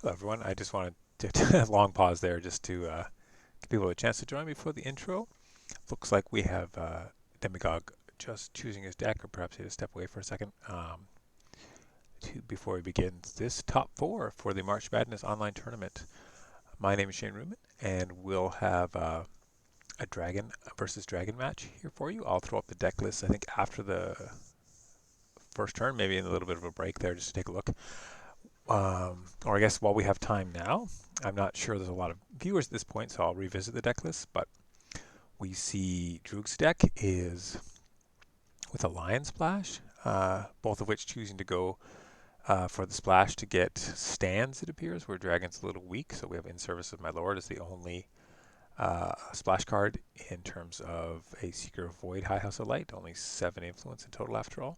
Hello, everyone. I just wanted to take a long pause there just to give people a chance to join me for the intro. Looks like we have Demagogue just choosing his deck, or perhaps he had to step away for a second before he begins this top four for the March Madness online tournament. My name is Shane Ruman, and we'll have a Dragon versus Dragon match here for you. I'll throw up the deck list, I think, after the first turn, maybe in a little bit of a break there just to take a look. Or I guess while we have time now, I'm not sure there's a lot of viewers at this point, so I'll revisit the deck list. But we see Droog's deck is with a Lion Splash, both of which choosing to go for the splash to get stands, it appears, where Dragon's a little weak. So we have In Service of My Lord as the only splash card in terms of a Seeker of Void High House of Light, only 7 influence in total after all.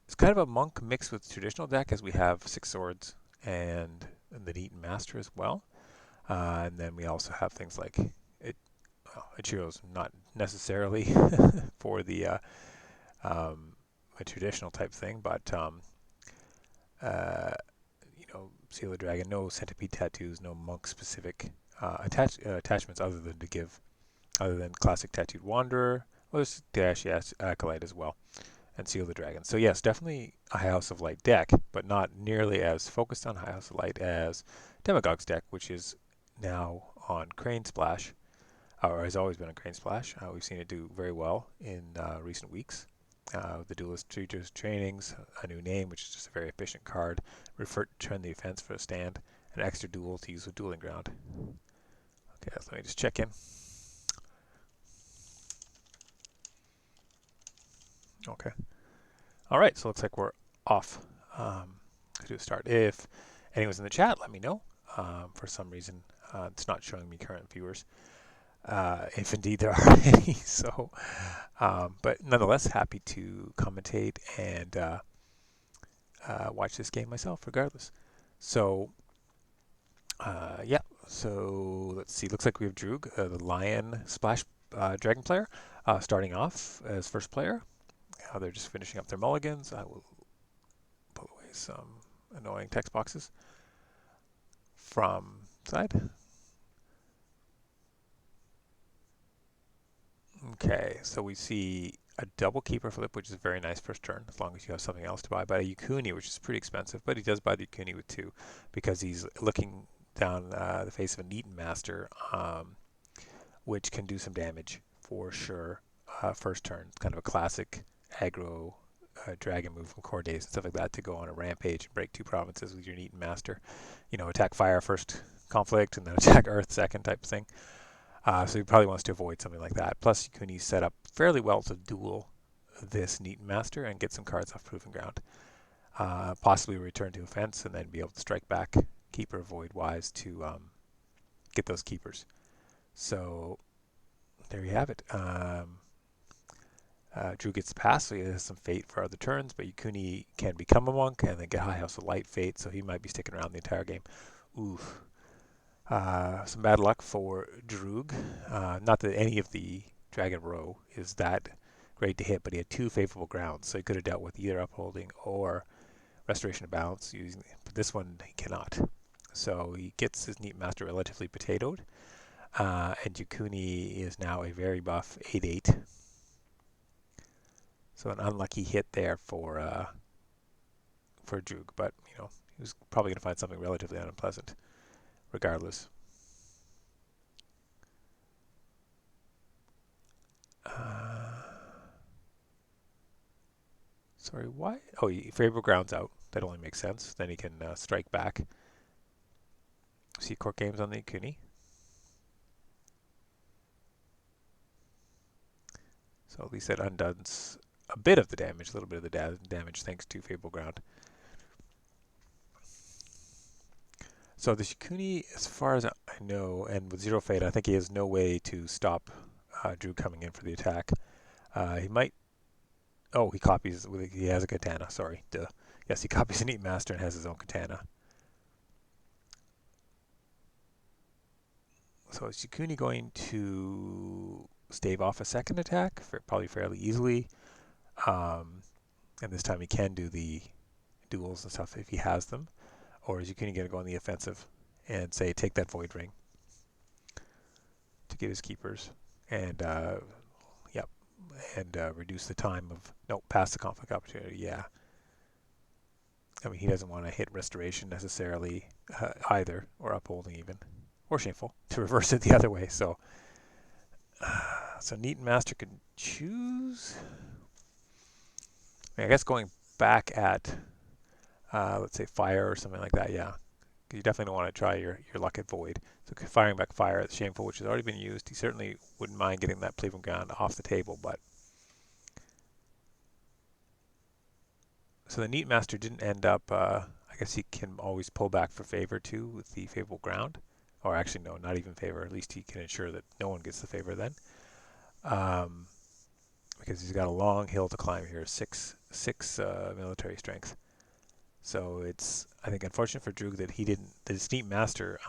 It's kind of a monk mixed with traditional deck, as we have 6 swords and the Neaten Master as well. And then we also have things like Ichiro's not necessarily for the a traditional type thing, but Seal the Dragon, no centipede tattoos, no monk specific attachments other than classic Tattooed Wanderer. Well, there's Dash Acolyte as well, and Seal the Dragon. So yes, definitely a High House of Light deck, but not nearly as focused on High House of Light as Demagogue's deck, which is now on Crane Splash, or has always been on Crane Splash. We've seen it do very well in recent weeks. The Duelist Treaters Trainings, a new name, which is just a very efficient card. Return the offense for a stand, an extra duel to use with Dueling Ground. Okay, let me just check in. Okay. All right, so it looks like we're off to a start. If anyone's in the chat, let me know. For some reason, it's not showing me current viewers, if indeed there are any. So, but nonetheless, happy to commentate and watch this game myself, regardless. So, yeah. So let's see. Looks like we have Droog, the Lion Splash Dragon player, starting off as first player. They're just finishing up their mulligans. I will pull away some annoying text boxes from side. Okay, so we see a double keeper flip, which is a very nice first turn, as long as you have something else to buy. But a Yukuni, which is pretty expensive, but he does buy the Yukuni with 2 because he's looking down the face of a Neaten Master, which can do some damage for sure. First turn, it's kind of a classic aggro dragon move from core days and stuff like that, to go on a rampage and break 2 provinces with your Neaten Master. You know, attack fire first conflict and then attack earth second type thing. So he probably wants to avoid something like that. Plus, Yukuni's set up fairly well to duel this Neaten Master and get some cards off Proving Ground. Possibly return to offense and then be able to strike back Keeper Void wise to get those keepers. So there you have it. Drew gets the pass, so he has some fate for other turns, but Yukuni can become a monk and then get High House of Light fate, so he might be sticking around the entire game. Oof. Some bad luck for Droog. Not that any of the Dragon Row is that great to hit, but he had 2 favorable grounds, so he could have dealt with either Upholding or Restoration of Balance. But this one he cannot. So he gets his Neat Master relatively potatoed, and Yukuni is now a very buff 8/8. So an unlucky hit there for Droog, but he was probably going to find something relatively unpleasant, regardless. Sorry, why? Oh, favorable ground's out. That only makes sense. Then he can strike back. See court games on the Yukuni. So at least that undoes a bit of the damage, a little bit of the damage, thanks to favorable ground. So the Yukuni, as far as I know, and with 0 fate, I think he has no way to stop Drew coming in for the attack. He might. Oh, he copies. He has a katana. Sorry. Duh. Yes, he copies a Neat Master and has his own katana. So is Yukuni going to stave off a second attack? Probably fairly easily. And this time he can do the duels and stuff if he has them. or is Yukuni going to go on the offensive and say take that Void Ring to get his keepers and yep, and reduce the time of no pass the conflict opportunity? Yeah, I mean he doesn't want to hit restoration necessarily either, or upholding even, or shameful to reverse it the other way. So so Neat and Master can choose. I guess going back at let's say fire or something like that. Yeah, you definitely don't want to try your luck at void. So firing back fire at shameful, which has already been used. He certainly wouldn't mind getting that playing ground off the table, but so the Neat Master didn't end up. I guess he can always pull back for favor too with the favorable ground, or actually no, not even favor. At least he can ensure that no one gets the favor then, because he's got a long hill to climb here, six military strength. So it's, I think, unfortunate for Droog that he didn't, that his Neat Master,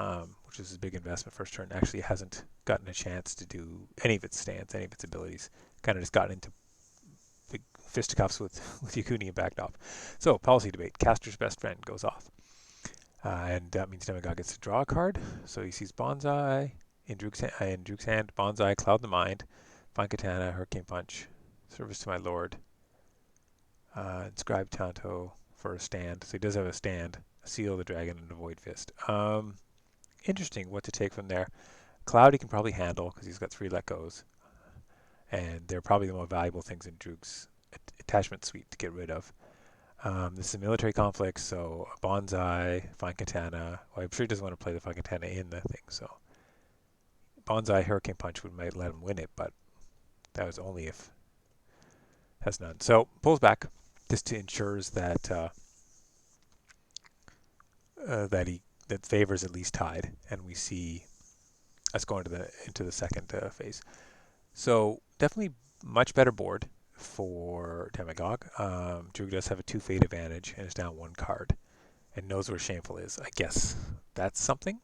which is his big investment first turn, actually hasn't gotten a chance to do any of its stance, any of its abilities. Kind of just gotten into big fisticuffs with Yukuni and backed off. So, policy debate. Caster's best friend goes off. And that means Demagogue gets to draw a card. So he sees Bonsai in Droog's hand, Bonsai, Cloud the Mind, Fine Katana, Hurricane Punch, Service to My Lord, Inscribed Tanto, for a stand. So he does have a stand, a Seal of the Dragon, and a Void Fist. Interesting what to take from there. Cloud he can probably handle because he's got 3 let goes. And they're probably the more valuable things in Droog's attachment suite to get rid of. This is a military conflict, so Bonsai, Fine Katana. Well, I'm sure he doesn't want to play the Fine Katana in the thing, so Bonsai, Hurricane Punch might let him win it, but that was only if has none. So pulls back. Just ensures that that favors at least tied, and we see us going into the second phase. So definitely much better board for Demagogue. Droog does have a 2 fate advantage and is down 1 card, and knows where Shameful is. I guess that's something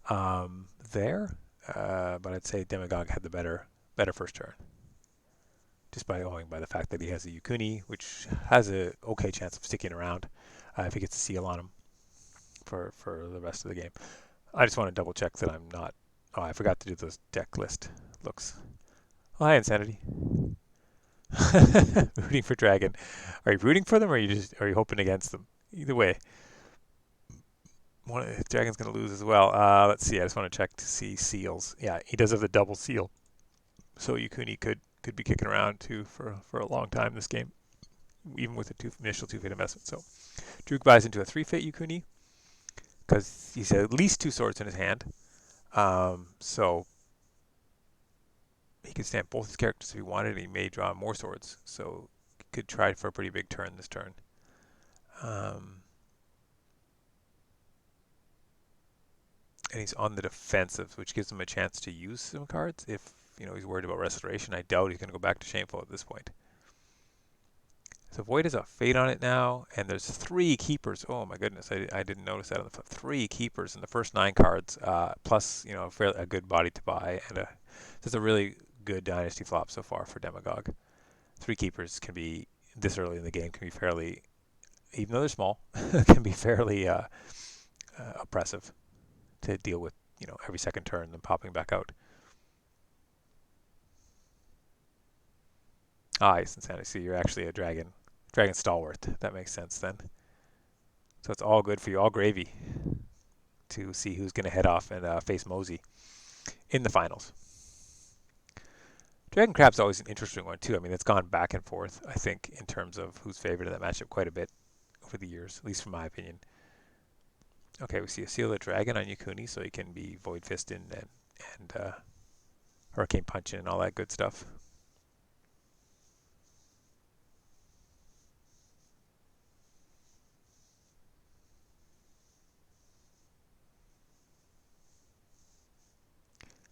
there, but I'd say Demagogue had the better first turn, just by the fact that he has a Yukuni, which has a okay chance of sticking around if he gets a seal on him for the rest of the game. I just want to double check that I'm not. Oh, I forgot to do those deck list looks. Oh, hi, Insanity. Rooting for Dragon. Are you rooting for them, or are you hoping against them? Either way, Dragon's going to lose as well. Let's see. I just want to check to see seals. Yeah, he does have the double seal, so Yukuni could be kicking around too for a long time this game, even with the initial 2 fate investment. So Droog buys into a 3 fate Yukuni because he's at least 2 swords in his hand. So he could stand both his characters if he wanted, and he may draw more swords. So he could try for a pretty big turn this turn. And he's on the defensive, which gives him a chance to use some cards if he's worried about restoration. I doubt he's going to go back to Shameful at this point. So Void has a fate on it now, and there's 3 keepers. Oh my goodness, I didn't notice that on the flip. 3 keepers in the first 9 cards, plus a good body to buy, and just a really good dynasty flop so far for Demagogue. 3 keepers can be this early in the game can be fairly, even though they're small, can be fairly oppressive to deal with. Every second turn, then popping back out. Yes, Insanity. So you're actually a dragon stalwart. That makes sense then. So it's all good for you, all gravy, to see who's going to head off and face Mosey in the finals. Dragon Crab's always an interesting one too. I mean, it's gone back and forth, I think, in terms of who's favored in that matchup quite a bit over the years, at least from my opinion. Okay, we see a Seal of the Dragon on Yukuni, so he can be Void Fisting and Hurricane Punching and all that good stuff.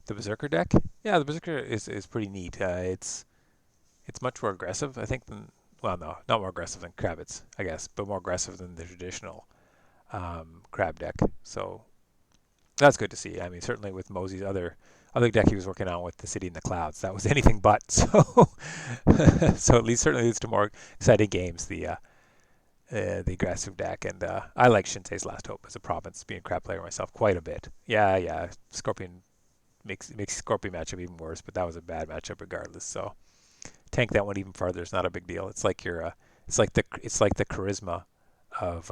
The Berserker deck? Yeah, the Berserker is pretty neat. It's much more aggressive, I think, than, well, no, not more aggressive than Kravitz, I guess, but more aggressive than the traditional Crab deck. So that's good to see. I mean, certainly with Mosey's other deck he was working on with the City in the Clouds, that was anything but. So so at least certainly leads to more exciting games. The the aggressive deck, and I like Shinsei's Last Hope as a province, being a crap player myself quite a bit. Yeah, yeah, Scorpion makes Scorpion matchup even worse, but that was a bad matchup regardless. So tank that one even farther is not a big deal. It's like the charisma of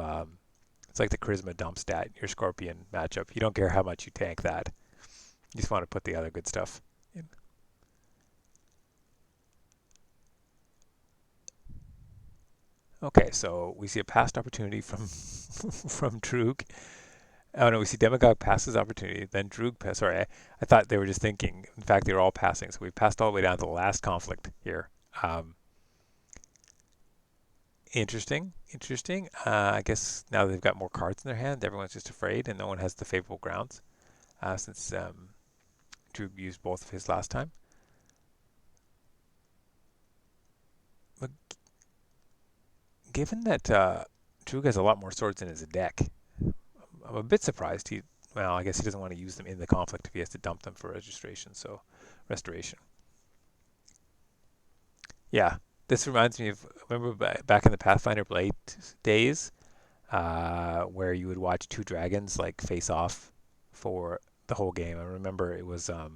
it's like the charisma dump stat your Scorpion matchup. You don't care how much you tank that. You just want to put the other good stuff in. Okay, so we see a passed opportunity from from Droog. Oh no, we see Demagogue passes opportunity, then Droog pass. Sorry, I thought they were just thinking. In fact, they were all passing. So we passed all the way down to the last conflict here. Um, interesting. I guess now they've got more cards in their hand, everyone's just afraid, and no one has the favorable grounds since Droog used both of his last time. But given that Droog has a lot more swords in his deck, I'm a bit surprised well, I guess he doesn't want to use them in the conflict if he has to dump them for registration, so restoration. Yeah, this reminds me of, remember back in the Pathfinder Blade days, where you would watch two dragons like face off for the whole game. I remember it was uh,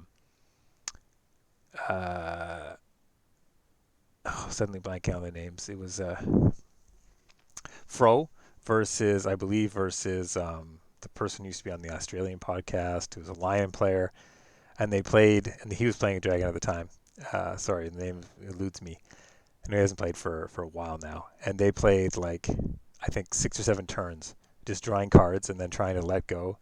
suddenly blanking on the names. It was Fro versus, I believe, versus the person who used to be on the Australian podcast who was a Lion player, and they played, and he was playing a dragon at the time. Sorry, the name eludes me. And he hasn't played for a while now. And they played like, I think 6 or 7 turns, just drawing cards and then trying to let go.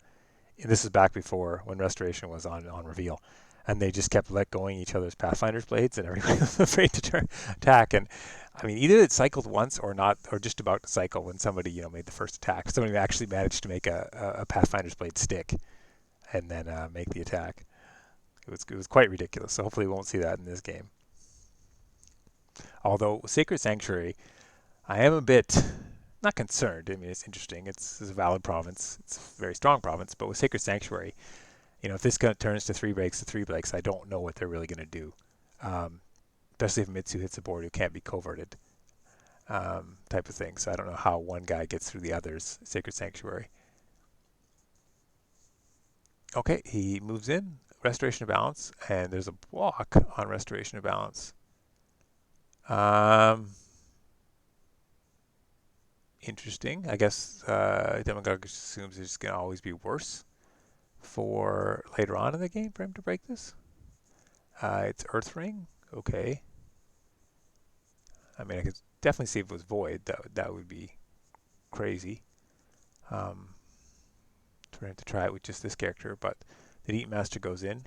And this is back before when Restoration was on reveal. And they just kept let going each other's Pathfinder's blades, and everybody was afraid to attack. And I mean, either it cycled once or not, or just about to cycle when somebody made the first attack. Somebody actually managed to make a Pathfinder's blade stick, and then make the attack. It was quite ridiculous. So hopefully we won't see that in this game. Although Sacred Sanctuary, I am a bit not concerned. I mean, it's interesting. It's a valid province. It's a very strong province. But with Sacred Sanctuary, if this turns to 3 breaks, I don't know what they're really going to do. Especially if Mitsu hits a board who can't be coverted, type of thing. So I don't know how one guy gets through the other's Sacred Sanctuary. Okay, he moves in. Restoration of Balance. And there's a block on Restoration of Balance. Interesting. I guess Demagogue assumes it's going to always be worse for later on in the game for him to break this. It's Earth Ring. Okay. I mean, I could definitely see if it was Void. That would be crazy. For him to try it with just this character, but the Eat Master goes in.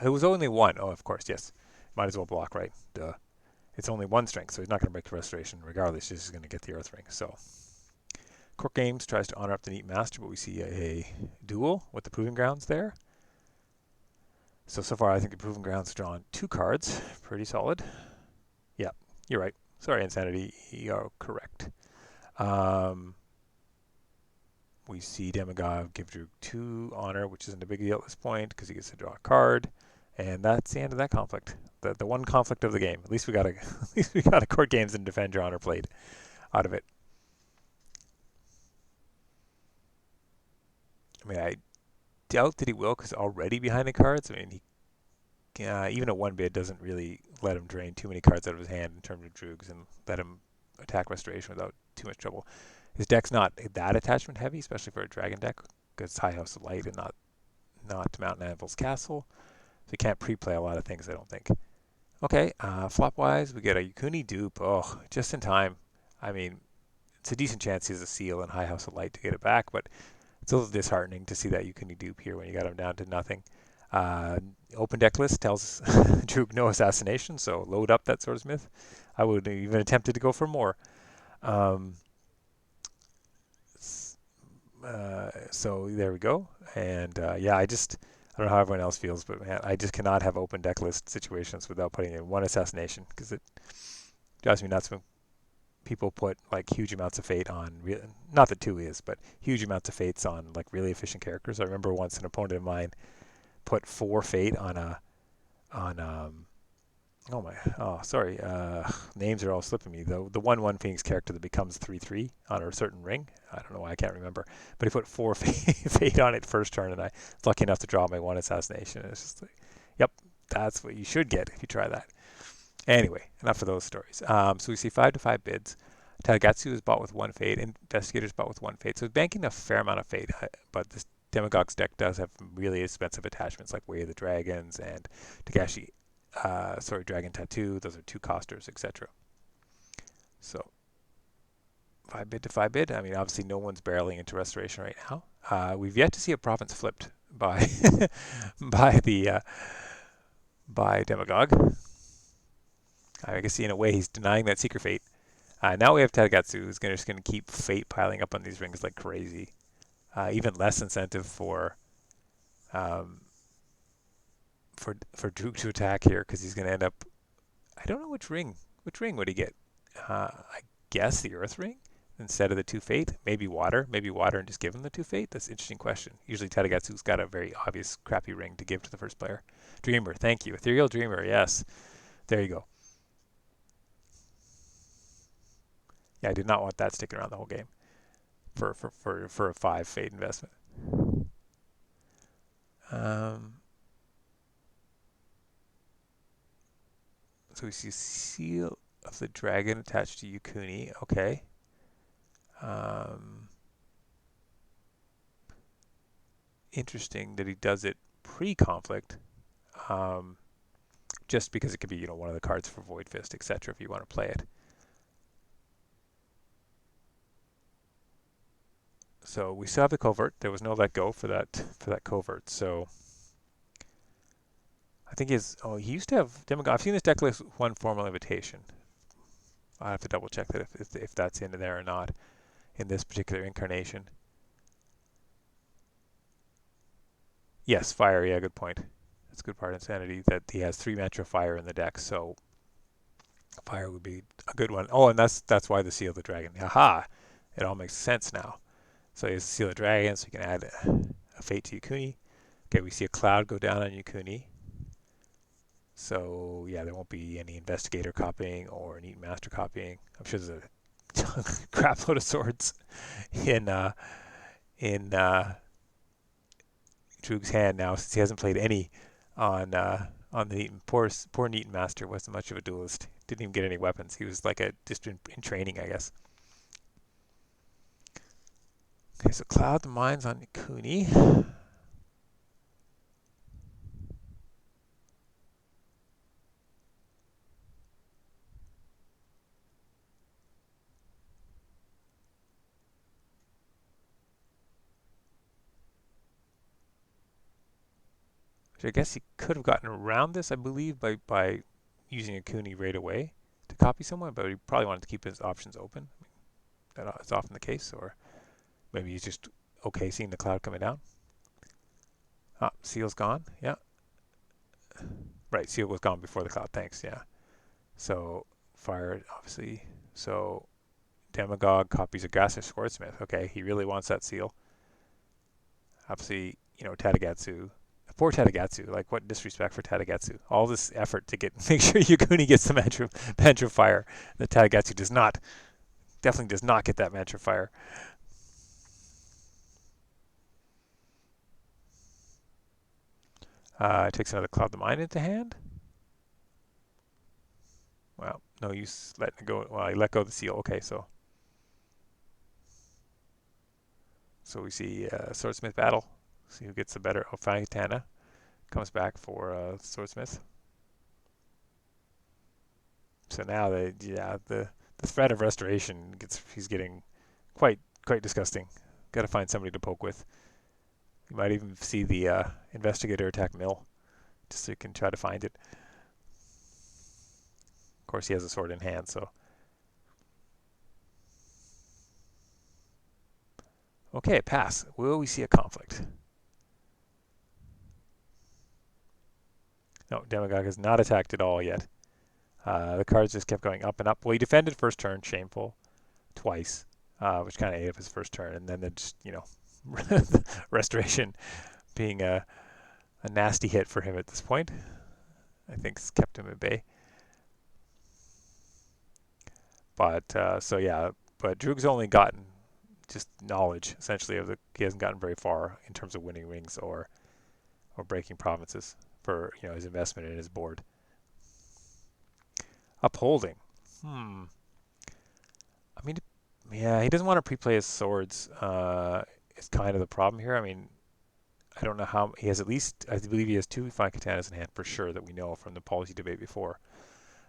It was only one. Oh, of course, yes. Might as well block, right? Duh. It's only one strength, so he's not going to break the Restoration regardless. He's just going to get the Earth Ring. So Court Games tries to honor up the Neat Master, but we see a duel with the Proving Grounds there. So far, I think the Proving Grounds have drawn 2 cards. Pretty solid. Yeah, you're right. Sorry, Insanity. You're correct. We see Demagogue give Droog 2 honor, which isn't a big deal at this point because he gets to draw a card. And that's the end of that conflict. The one conflict of the game. At least we got a Court Games and Defend Your Honor played out of it. I mean, I doubt that he will because already behind the cards. I mean, even a 1 bid doesn't really let him drain too many cards out of his hand in terms of Droogs and let him attack Restoration without too much trouble. His deck's not that attachment heavy, especially for a Dragon deck, because it's High House of Light and not Mountain Anvil's Castle. So you can't pre-play a lot of things, I don't think. Okay, flop-wise, we get a Yukuni dupe. Oh, just in time. I mean, it's a decent chance he has a seal and High House of Light to get it back, but it's a little disheartening to see that Yukuni dupe here when you got him down to nothing. Open deck list tells Droog no assassination, so load up that Swordsmith. I would have even attempted to go for more. So there we go. And yeah, I don't know how everyone else feels, but man, I just cannot have open deck list situations without putting in 1 assassination because it drives me nuts when people put like huge amounts of fate on, not that 2 is, but huge amounts of fates on like really efficient characters. I remember once an opponent of mine put 4 fate on Oh my, oh sorry, names are all slipping me. The 1/1 Phoenix character that becomes 3/3 on a certain ring. I don't know why I can't remember, but he put 4 fate on it first turn, and I was lucky enough to draw my 1 assassination. And it's just like, yep, that's what you should get if you try that. Anyway, enough of those stories. So we see 5 to 5 bids. Tadagatsu is bought with 1 fate. Investigators bought with 1 fate. So it's banking a fair amount of fate, but this Demagogue's deck does have really expensive attachments like Way of the Dragons and Tagashi Dragon Tattoo. Those are 2 costers, etc. So 5 bid to 5 bid. I mean, obviously, no one's barreling into restoration right now. We've yet to see a province flipped by by the by Demagogue. I guess in a way he's denying that secret fate. Now we have Tadagatsu, who's just going to keep fate piling up on these rings like crazy. Even less incentive um, for Droog to attack here because he's going to end up. I don't know which ring. Which ring would he get? I guess the Earth ring instead of the 2 fate. Maybe water. Maybe water and just give him the 2 fate. That's an interesting question. Usually Tadagatsu's got a very obvious crappy ring to give to the first player. Dreamer, thank you. Ethereal Dreamer, yes. There you go. Yeah, I did not want that sticking around the whole game for a 5 fate investment. Um, so we see Seal of the Dragon attached to Yukuni. Okay. Um, Interesting that he does it pre-conflict, um, just because it could be one of the cards for Void Fist, etc. If you want to play it. So we still have the covert. There was no let go for that covert. So I think he used to have Demagogue. I've seen this deck list with 1 formal invitation. I have to double check that if that's in there or not in this particular incarnation. Yes, fire. Yeah, good point. That's a good part of Insanity that he has 3 mantra fire in the deck. So fire would be a good one. Oh, and that's why the Seal of the Dragon. Haha! It all makes sense now. So he has the Seal of the Dragon, so you can add a fate to Yukuni. Okay, we see a cloud go down on Yukuni. So yeah, there won't be any investigator copying or an Eaton Master copying. I'm sure there's a crap load of swords in Droog's hand now, since he hasn't played any on the Neaton. Poor Neaton Master wasn't much of a duelist. Didn't even get any weapons. He was like just in training, I guess. Okay, so Cloud the Mines on Yukuni. I guess he could have gotten around this, I believe, by using a Kuni right away to copy someone, but he probably wanted to keep his options open. That is often the case, or maybe he's just okay seeing the cloud coming down. Ah, Seal's gone. Yeah. Right, Seal was gone before the cloud. Thanks. Yeah. So fire, obviously. So Demagogue copies a Grasser Swordsmith. Okay, he really wants that Seal. Obviously, Tadagatsu. Poor Tadagatsu. Like, what disrespect for Tadagatsu. All this effort to make sure Yukuni gets the mantra fire. The Tadagatsu definitely does not get that mantra fire. Takes another Cloud the Mind into hand. Well, no use letting it go. Well, he let go of the Seal. Okay, so we see Swordsmith battle. See who gets the better. Oh, Fangitana comes back for Swordsmith. So now the threat of restoration he's getting quite disgusting. Got to find somebody to poke with. You might even see the investigator attack Mill, just so you can try to find it. Of course, he has a sword in hand, so. Okay, pass. Will we see a conflict? No, Demagogue has not attacked at all yet. The cards just kept going up and up. Well, he defended first turn, shameful, twice, which kind of ate up his first turn, and then just restoration being a nasty hit for him at this point. I think it's kept him at bay. But so yeah, but Droog's only gotten just knowledge essentially of the. He hasn't gotten very far in terms of winning rings or breaking provinces for his investment in his board. Upholding. Hmm. I mean, yeah, he doesn't want to pre-play his swords. Is kind of the problem here. I mean, I don't know how he has at least. I believe he has two fine katanas in hand for sure that we know from the policy debate before,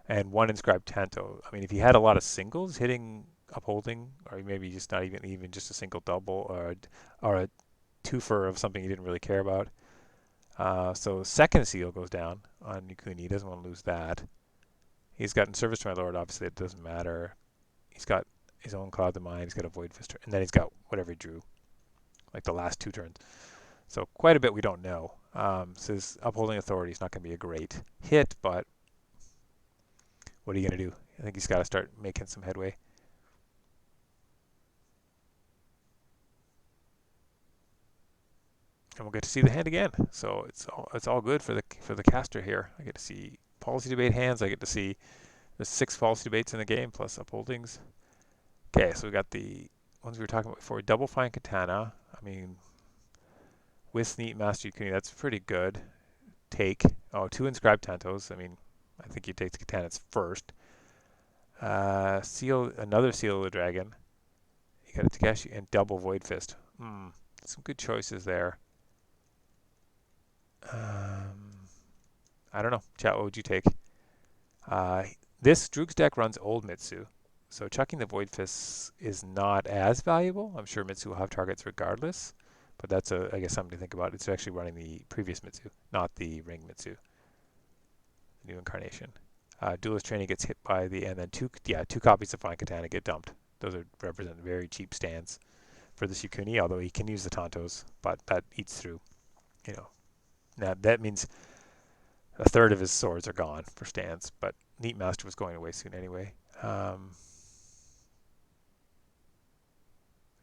and one inscribed tanto. I mean, if he had a lot of singles hitting upholding, or maybe just not even just a single double or a twofer of something he didn't really care about. So second seal goes down on Yukuni. He doesn't want to lose that. He's got in service to my lord. Obviously, it doesn't matter. He's got his own cloud of mind. He's got a void fister, and then he's got whatever he drew, like the last two turns. So quite a bit we don't know. So his upholding authority is not going to be a great hit, but what are you going to do? I think he's got to start making some headway. And we'll get to see the hand again. So it's all good for the caster here. I get to see policy debate hands. I get to see the 6 policy debates in the game plus upholdings. Okay, so we got the ones we were talking about before. Double fine katana. I mean, with neat master yukuni, that's pretty good. Take. Oh, 2 inscribed tantos. I mean, I think you take the katanas first. Seal, another seal of the dragon. You got a Takeshi and double void fist. Some good choices there. I don't know. Chat, what would you take? This Droog's deck runs old Mitsu, so chucking the void fists is not as valuable. I'm sure Mitsu will have targets regardless, but that's I guess something to think about. It's actually running the previous Mitsu, not the ring Mitsu, the new incarnation. Duelist training gets hit by and then two copies of Fine Katana get dumped. Those represent very cheap stands for this Yukuni, although he can use the Tantos, but that eats through. Now that means a third of his swords are gone for stands, but Neat Master was going away soon anyway.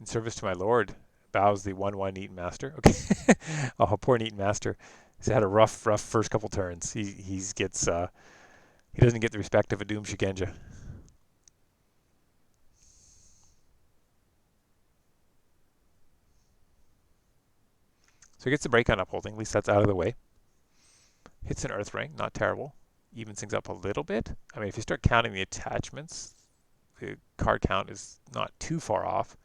In service to my lord, bows the 1/1 Neat Master. Okay. Oh, poor Neat Master. He's had a rough first couple turns. He doesn't get the respect of a Doom Shigenja. So he gets the break on upholding. At least that's out of the way. Hits an Earth Ring, not terrible. Evens things up a little bit. I mean, if you start counting the attachments, the card count is not too far off.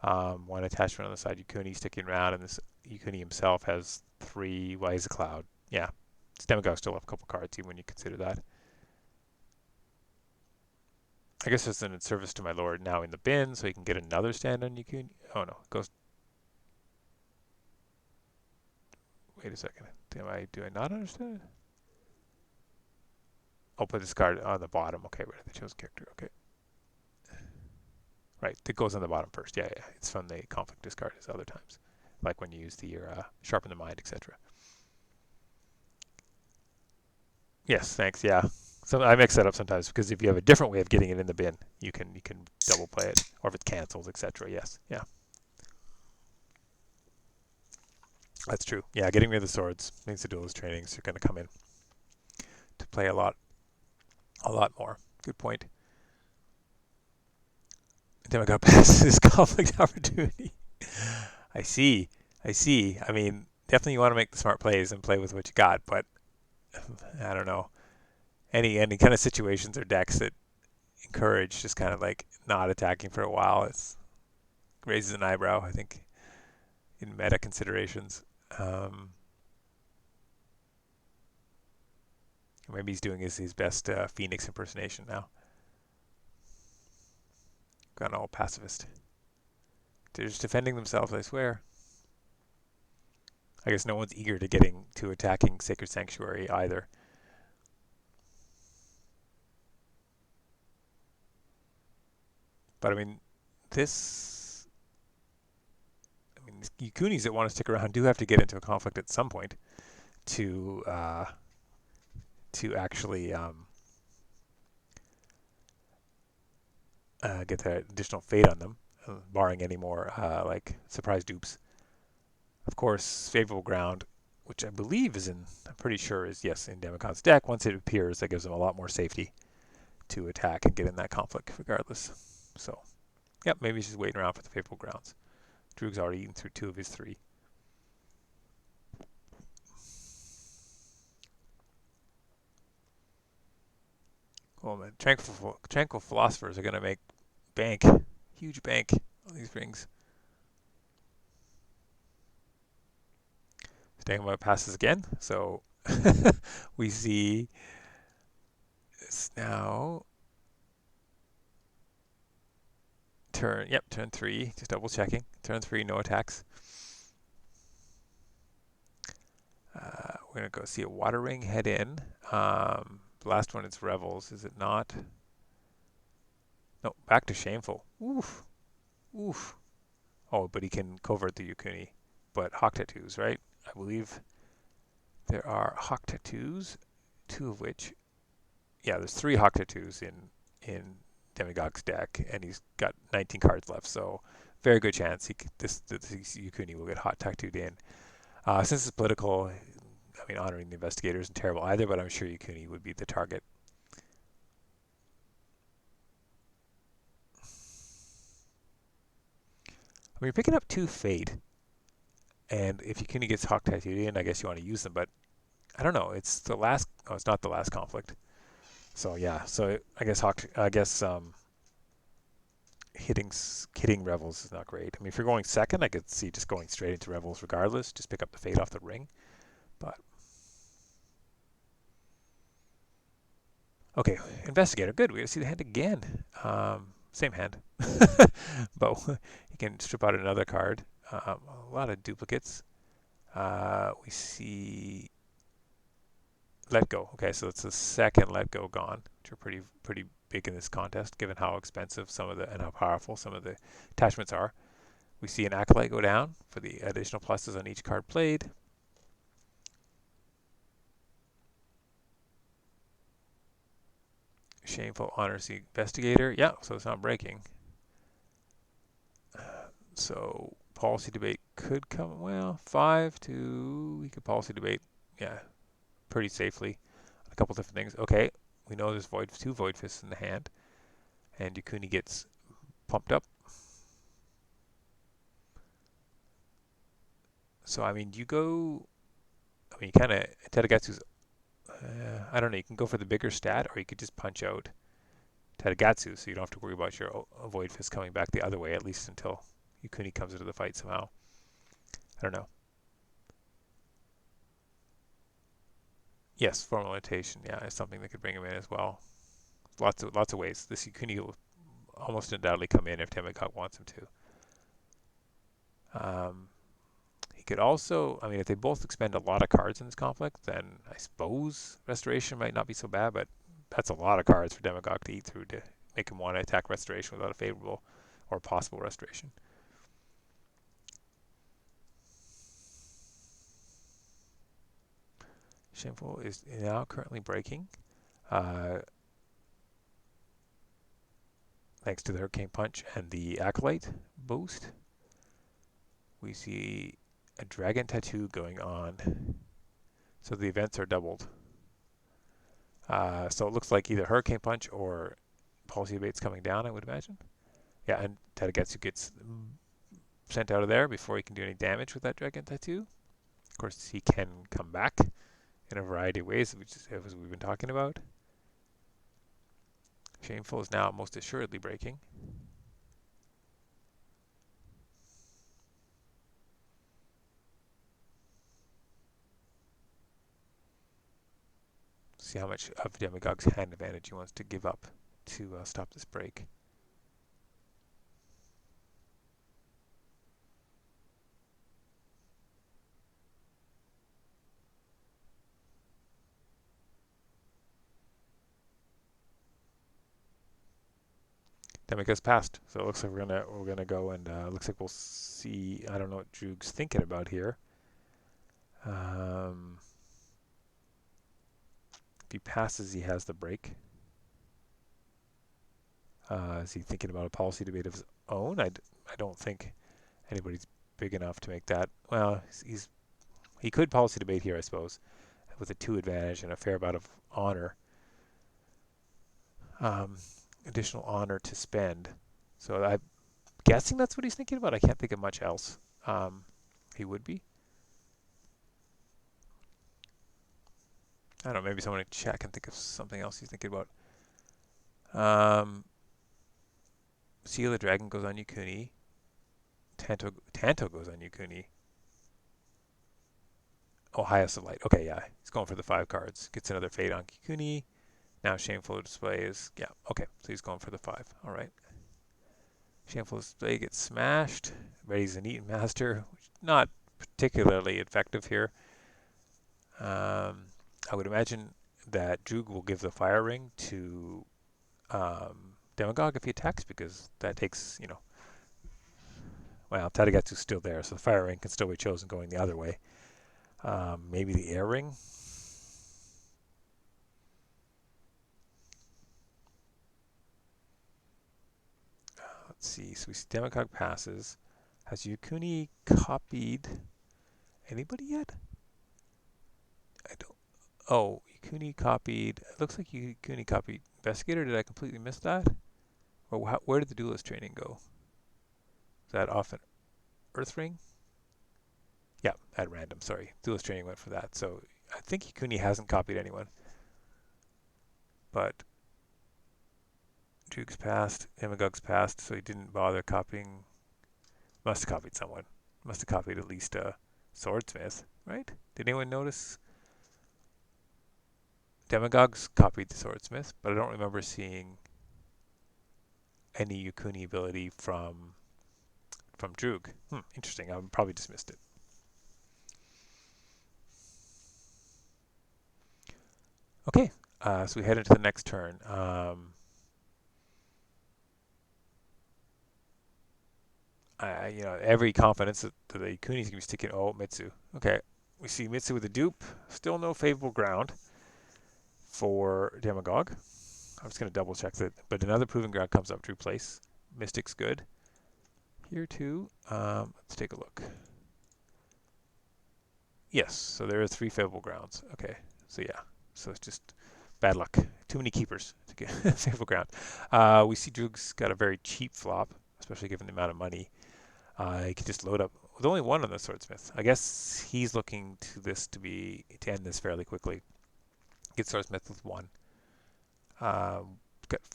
One attachment on the side, Yukuni sticking around, and this Yukuni himself has 3. Well, he's a cloud. Yeah, Demagogue still have a couple cards even when you consider that. I guess it's in service to my lord now in the bin, so he can get another stand on Yukuni. Oh no, it goes. Wait a second. Do I not understand? I'll put this card on the bottom. Okay, right, the chosen character. Okay. Right, it goes on the bottom first. Yeah. It's from the conflict discard as other times, like when you use the sharpen the mind, etc. Yes, thanks. Yeah, so I mix that up sometimes because if you have a different way of getting it in the bin, you can double play it, or if it's cancelled, etc. Yes, yeah, that's true. Yeah, getting rid of the swords means the duelist trainings are going to come in to play a lot more. Good point. Demigod passes his conflict opportunity. I see. I mean, definitely you want to make the smart plays and play with what you got, but I don't know. Any kind of situations or decks that encourage just kind of like not attacking for a while, it raises an eyebrow, I think, in meta considerations. Maybe he's doing his best Phoenix impersonation now. Gone all pacifist. They're just defending themselves, I swear. I guess no one's eager to getting to attacking Sacred Sanctuary either. But I mean, Yukunis that want to stick around do have to get into a conflict at some point to actually get that additional fate on them, barring any more like surprise dupes. Of course, favorable ground, which I believe I'm pretty sure is yes in Demogod's deck. Once it appears, that gives them a lot more safety to attack and get in that conflict regardless. So, yep, maybe he's just waiting around for the favorable grounds. Droog's already eaten through 2 of his 3. Oh man, tranquil philosophers are going to make bank, huge bank on these rings. Staying about passes again, so we see this now. Turn 3, just double checking. Turn 3, no attacks. We're going to go see a water ring head in. The last one is Revels, is it not? No, back to Shameful. Oof. Oof. Oh, but he can covert the Yukuni. But Hawk Tattoos, right? I believe there are Hawk Tattoos, 2 of which... Yeah, there's 3 Hawk Tattoos in Demagogue's deck, and he's got 19 cards left, so very good chance this Yukuni will get hot tattooed in. Since it's political, I mean, honoring the investigator isn't terrible either, but I'm sure Yukuni would be the target. I mean, you're picking up 2 Fate, and if Yukuni gets hawk tattooed in, I guess you want to use them, but I don't know. It's the last. Oh, it's not the last conflict. So yeah. So I guess hitting Revels is not great. I mean, if you're going second, I could see just going straight into Revels regardless. Just pick up the Fate off the ring. But okay, Investigator. Good. We got to see the hand again. Same hand, but you can strip out another card. A lot of duplicates. We see Let Go. Okay, so it's the second Let Go gone, which are pretty big in this contest, given how expensive and how powerful some of the attachments are. We see an Acolyte go down for the additional pluses on each card played. Shameful honors the Investigator. Yeah, so it's not breaking. So policy debate could come. Well, 5-2. We could policy debate. Yeah, pretty safely. A couple different things. Okay, we know there's 2 Void Fists in the hand, and Yukuni gets pumped up. So I mean, kind of Tadagatsu's. I don't know. You can go for the bigger stat, or you could just punch out Tadagatsu, so you don't have to worry about your Void Fist coming back the other way, at least until Yukuni comes into the fight somehow. I don't know. Yes, formal notation. Yeah, is something that could bring him in as well. Lots of ways. This Yukuni will almost undoubtedly come in if Demagogue wants him to. He could also, I mean, if they both expend a lot of cards in this conflict, then I suppose Restoration might not be so bad, but that's a lot of cards for Demagogue to eat through to make him want to attack Restoration without a favorable or possible Restoration. Shameful is now currently breaking. Thanks to the Hurricane Punch and the Acolyte boost. We see a Dragon Tattoo going on. So the events are doubled. So it looks like either Hurricane Punch or Policy Debate's coming down, I would imagine. Yeah, and Tadagatsu gets sent out of there before he can do any damage with that Dragon Tattoo. Of course, he can come back in a variety of ways, as we've been talking about. Shameful is now most assuredly breaking. See how much of Demagogue's hand advantage he wants to give up to stop this break. Demagogue's passed, so it looks like we're gonna go and looks like we'll see. I don't know what Droog's thinking about here. If he passes, he has the break. Is he thinking about a policy debate of his own? I don't think anybody's big enough to make that. Well, he could policy debate here, I suppose, with a 2 advantage and a fair amount of honor. Um, additional honor to spend. So I'm guessing that's what he's thinking about. I can't think of much else. He would be. I don't know. Maybe someone in chat can think of something else he's thinking about. Seal the Dragon goes on Yukuni. Tanto goes on Yukuni. Oh, Highest of Light. Okay, yeah. He's going for the 5 cards. Gets another Fate on Yukuni. Now Shameful Display is, yeah, okay. So he's going for the 5. All right. Shameful Display gets smashed. Ready's an Eaton Master, which is not particularly effective here. I would imagine that Droog will give the Fire Ring to Demagogue if he attacks, because that takes, well, Tadagetsu's still there, so the Fire Ring can still be chosen going the other way. Maybe the Air Ring. Let's see. So we see Demagogue passes. Has Yukuni copied anybody yet? I don't. Oh, Yukuni copied. It looks like Yukuni copied Investigator. Did I completely miss that? Or where did the Duelist training go? Is that off an Earth Ring? Yeah, at random. Sorry, Duelist training went for that. So I think Yukuni hasn't copied anyone, but Droog's passed, Demagogue's passed, so he didn't bother copying. Must have copied someone. Must have copied at least a Swordsmith, right? Did anyone notice? Demagogue's copied the Swordsmith, but I don't remember seeing any Yukuni ability from Droog. Interesting. I probably just missed it. Okay, so we head into the next turn. Every confidence that the Yukuni's gonna be sticking. Oh, Mitsu. Okay, we see Mitsu with a dupe. Still no favorable ground for Demagogue. I'm just gonna double check that. But another proven ground comes up. Drew place. Mystic's good. Here too. Let's take a look. Yes, so there are 3 favorable grounds. Okay, so yeah, so it's just bad luck. Too many keepers to get favorable ground. We see Droog's got a very cheap flop, especially given the amount of money. He can just load up with only 1 on the Swordsmith. I guess he's looking to end this fairly quickly. Get Swordsmith with 1. Got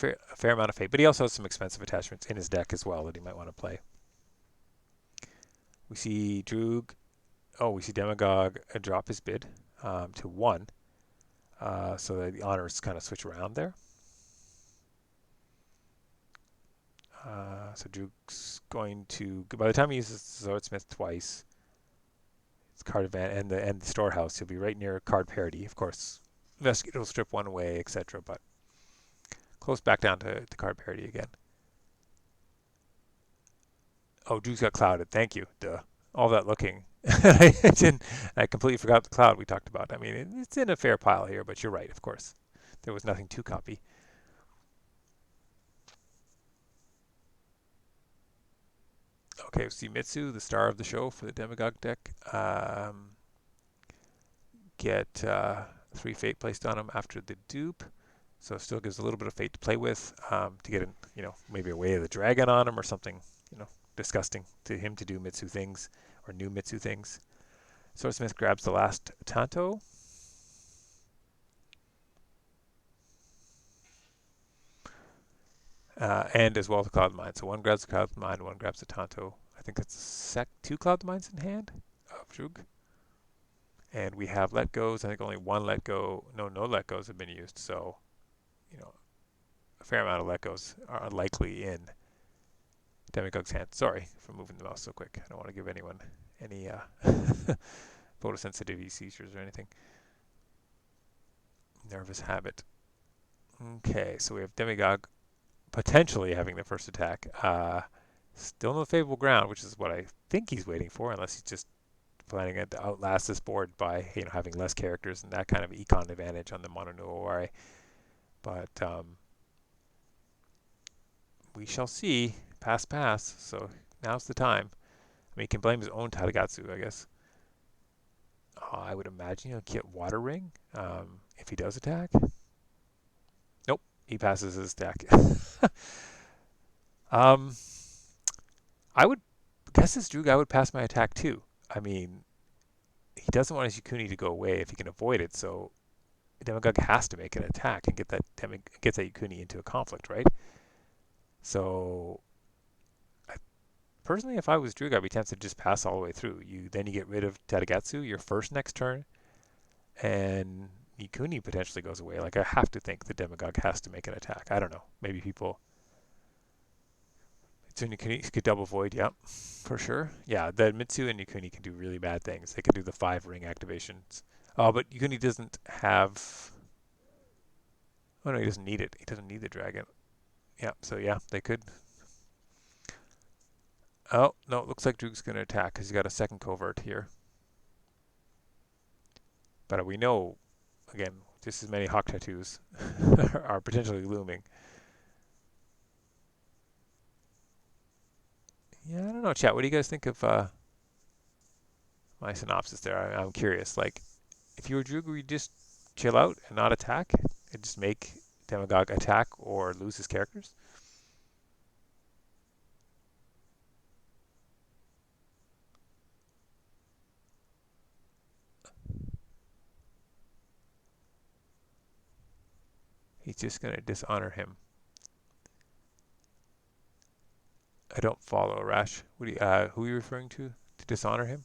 a fair amount of fate, but he also has some expensive attachments in his deck as well that he might want to play. We see Droog. Oh, we see Demagogue drop his bid to 1, so that the honors kind of switch around there. So Droog's going to, by the time he uses Swordsmith twice, it's card event and the storehouse, he'll be right near card parity. Of course, Investigator will strip 1 away, etc. But close back down to card parity again. Oh, Droog's got clouded. Thank you. Duh. All that looking. I completely forgot the cloud we talked about. I mean, it's in a fair pile here, but you're right, of course. There was nothing to copy. Okay, we see Mitsu, the star of the show for the Demagogue deck. Get 3 fate placed on him after the dupe, so it still gives a little bit of fate to play with, to get maybe a Way of the Dragon on him or something, disgusting to him to do Mitsu things or new Mitsu things. Swordsmith grabs the last Tanto. And as well the Cloud Mine. So 1 grabs the Cloud Mine, 1 grabs the Tanto. I think that's 2 Cloud Mines in hand of Droog. And we have let goes. I think only 1 let go. No let goes have been used. So, a fair amount of let goes are likely in Demagogue's hand. Sorry for moving the mouse so quick. I don't want to give anyone any photosensitivity seizures or anything. Nervous habit. Okay, so we have Demagogue potentially having the first attack. Still no favorable ground, which is what I think he's waiting for, unless he's just planning to outlast this board by having less characters and that kind of econ advantage on the mono no ORI. But we shall see. Pass. So now's the time. I mean, he can blame his own Tadagatsu, I guess. I would imagine he'll get Water Ring if he does attack. Nope, he passes his deck. um, I would guess this Droog. I would pass my attack too. I mean, he doesn't want his Yukuni to go away if he can avoid it, so Demagogue has to make an attack and get that Yukuni into a conflict, right? So personally, if I was Droog, I'd be tempted to just pass all the way through. You get rid of Tadagatsu your first next turn, and Yukuni potentially goes away. Like I have to think the Demagogue has to make an attack. I don't know. Maybe people. It's in Yukuni could double void. Yep, for sure. Yeah, the Mitsu and Yukuni can do really bad things. They can do the 5 ring activations. Oh, but Yukuni doesn't have. Oh no, he doesn't need it. He doesn't need the dragon. Yeah, so yeah, they could. Oh no, it looks like Droog's going to attack because he's got a second covert here. But we know, again, just as many hawk tattoos are potentially looming. Yeah, I don't know, chat. What do you guys think of my synopsis there? I'm curious. Like, if you were Droog, would you just chill out and not attack, and just make Demagogue attack or lose his characters? He's just gonna dishonor him. I don't follow, Rash. Who are you referring to dishonor him?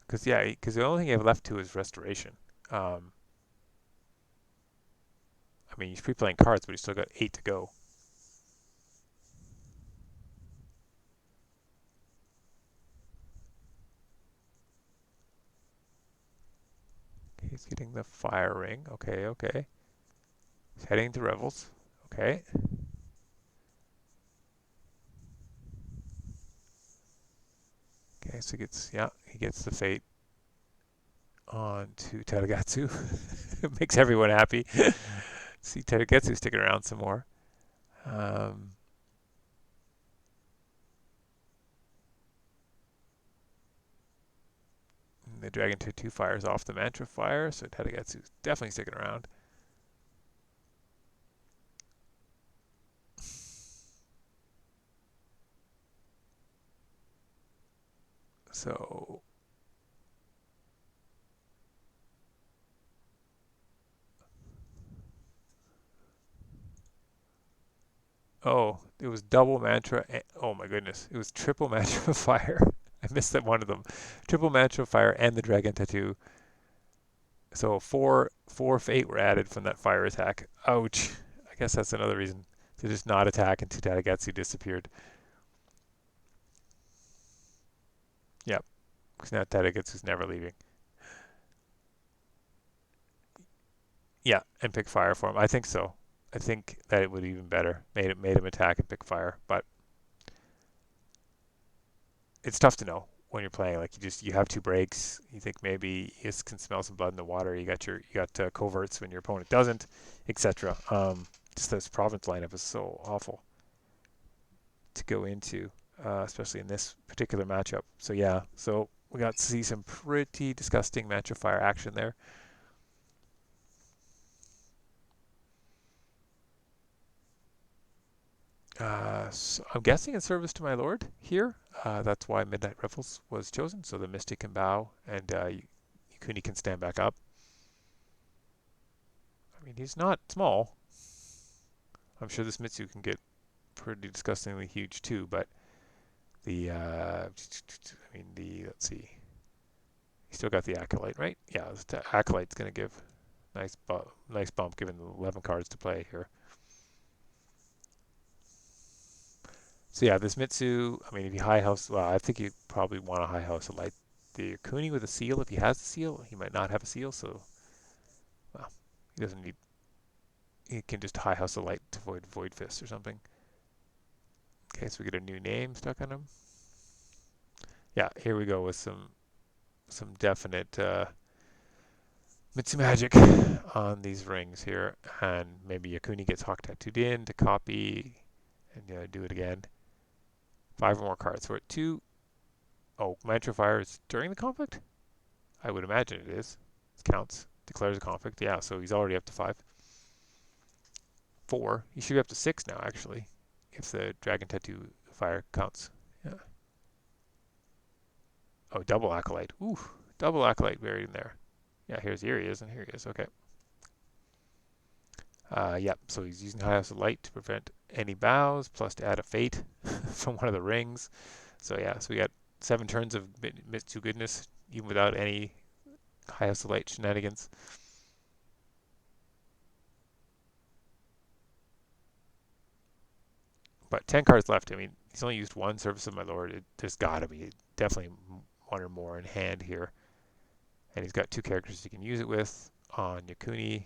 Because the only thing you have left to is restoration. Um, I mean, he's pre-playing cards, but he's still got 8 to go. He's getting the fire ring. Okay, okay. He's heading to Revels. Okay. Okay, so he gets the fate on to Teragatsu. It makes everyone happy. See Teragatsu sticking around some more. Um, the Dragon Tattoo fires off the Mantra Fire, so Teragatsu's definitely sticking around. So oh, it was double mantra. Oh my goodness, it was triple mantra fire. I missed that one of them. Triple mantra fire and the dragon tattoo. So four fate were added from that fire attack. Ouch. I guess that's another reason to just not attack until Tadagatsu disappeared. Yep, because now Tadagatsu's never leaving. Yeah, and pick fire for him. I think so. I think that it would be even better. Made him attack and pick fire, but it's tough to know when you're playing. Like you have 2 breaks. You think maybe you can smell some blood in the water. You got coverts when your opponent doesn't, etc. Just this province lineup is so awful to go into, especially in this particular matchup. So yeah, so we got to see some pretty disgusting matchup fire action there. So I'm guessing in service to my lord here. That's why Midnight Revels was chosen, so the Mystic can bow and Yukuni can stand back up. I mean, he's not small. I'm sure this Mitsu can get pretty disgustingly huge too, but let's see. He still got the Acolyte, right? Yeah, the Acolyte's going to give nice bump given the 11 cards to play here. So yeah, this Mitsu, I mean, if you high house, well, I think you probably want to high house a light. The Kuni with a seal, if he has the seal, he might not have a seal, so, well, he doesn't need, he can just high house a light to avoid Void Fist or something. Okay, so we get a new name stuck on him. Yeah, here we go with some definite Mitsu magic on these rings here, and maybe Yakuni gets Hawk tattooed in to copy And do it again. 5 more cards. We're at 2. Oh, Mantra Fire is during the conflict? I would imagine it is. It counts. Declares a conflict. Yeah, so he's already up to 5. 4. He should be up to 6 now, actually, if the Dragon Tattoo Fire counts. Yeah. Oh, double Acolyte. Ooh, double Acolyte buried in there. Yeah, here he is, and here he is. Okay. Yep, so he's using High House of Light to prevent any bows, plus to add a Fate from one of the rings. So yeah, so we got 7 turns of Mitsu goodness, even without any High House of Light shenanigans. But 10 cards left. I mean, he's only used 1 Service of My Lord. There's got to be definitely 1 or more in hand here. And he's got 2 characters he can use it with on Yakuni.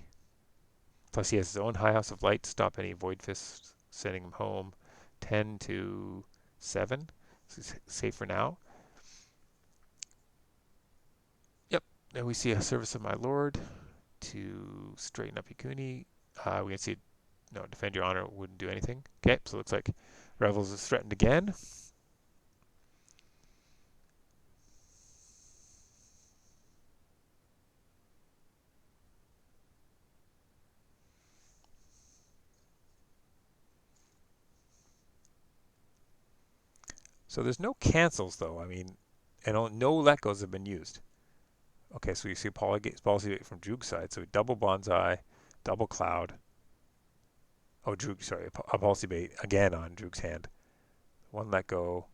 Plus he has his own High House of Light to stop any Void Fists sending him home. 10 to 7. So he's safe for now. Yep. Then we see a Service of My Lord to straighten up Yakuni. We can see, no, Defend Your Honor wouldn't do anything. Okay, so it looks like Revels is threatened again. So there's no cancels though. I mean, and no let goes have been used. Okay, so you see policy from Droog's side. So double Bonsai, double Cloud. Oh, Droog, sorry, a policy bait again on Droog's hand. 1 let go.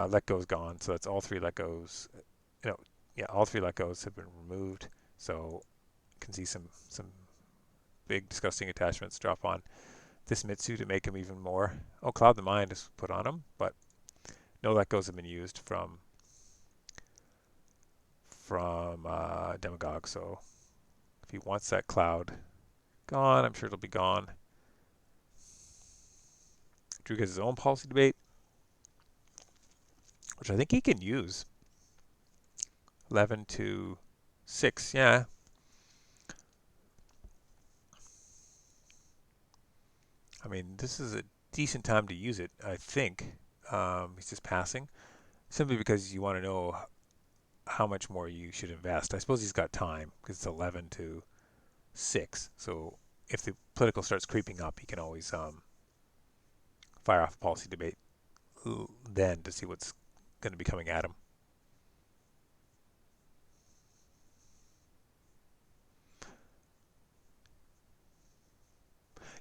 Let go's gone. So that's all 3 let goes. Yeah, all 3 let goes have been removed. So you can see some big disgusting attachments drop on this Mitsu to make him even more. Oh, Cloud the Mind is put on him, but no let goes have been used from Demagogue. So if he wants that Cloud gone, I'm sure it'll be gone. Droog has his own policy debate, which I think he can use. 11 to 6, yeah. I mean, this is a decent time to use it, I think. He's just passing, simply because you want to know how much more you should invest. I suppose he's got time, because it's 11 to 6. So if the political starts creeping up, he can always fire off a policy debate then to see what's going to be coming at him.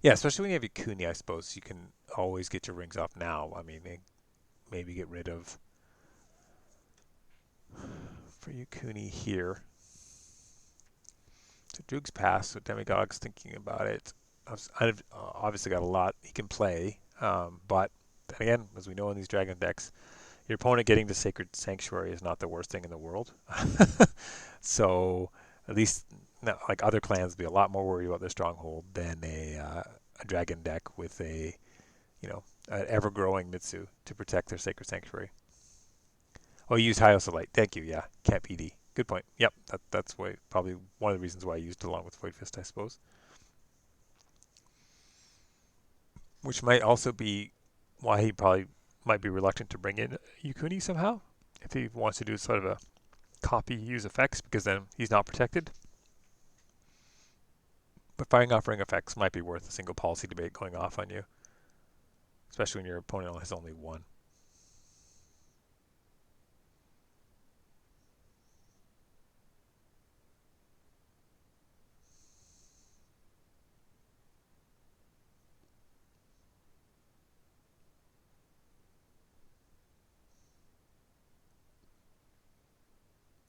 Yeah, especially when you have Yakuni, I suppose you can always get your rings off now. I mean, maybe get rid of for Yakuni here. So Droog's passed, so Demagogue's thinking about it. I've obviously got a lot he can play, but then again, as we know in these Dragon decks, your opponent getting to Sacred Sanctuary is not the worst thing in the world. So at least, no, like other clans, be a lot more worried about their stronghold than a Dragon deck with a an ever-growing Mitsu to protect their Sacred Sanctuary. Oh, you use High House of Light. Thank you. Yeah, can't PD. Good point. Yep, that's why probably one of the reasons why I used it along with Void Fist, I suppose. Which might also be why he probably might be reluctant to bring in Yukuni somehow, if he wants to do sort of a copy use effects, because then he's not protected. But firing off ring effects might be worth a single policy debate going off on you, especially when your opponent has only 1.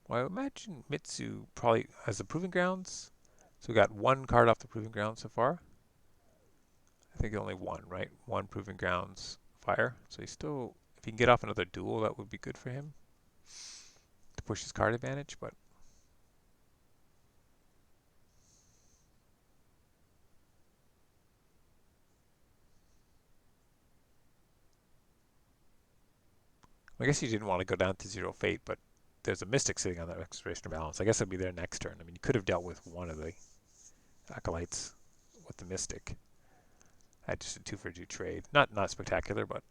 Well, I imagine Mitsu probably has the Proving Grounds. So we got 1 card off the Proving Grounds so far. I think only 1, right? 1 Proving Grounds fire. So he's still, if he can get off another duel, that would be good for him to push his card advantage. But I guess he didn't want to go down to 0 fate, but there's a Mystic sitting on that Restoration Balance. I guess it'll be there next turn. I mean, you could have dealt with one of the Acolytes with the Mystic. Just a 2 for 2 trade. Not spectacular, but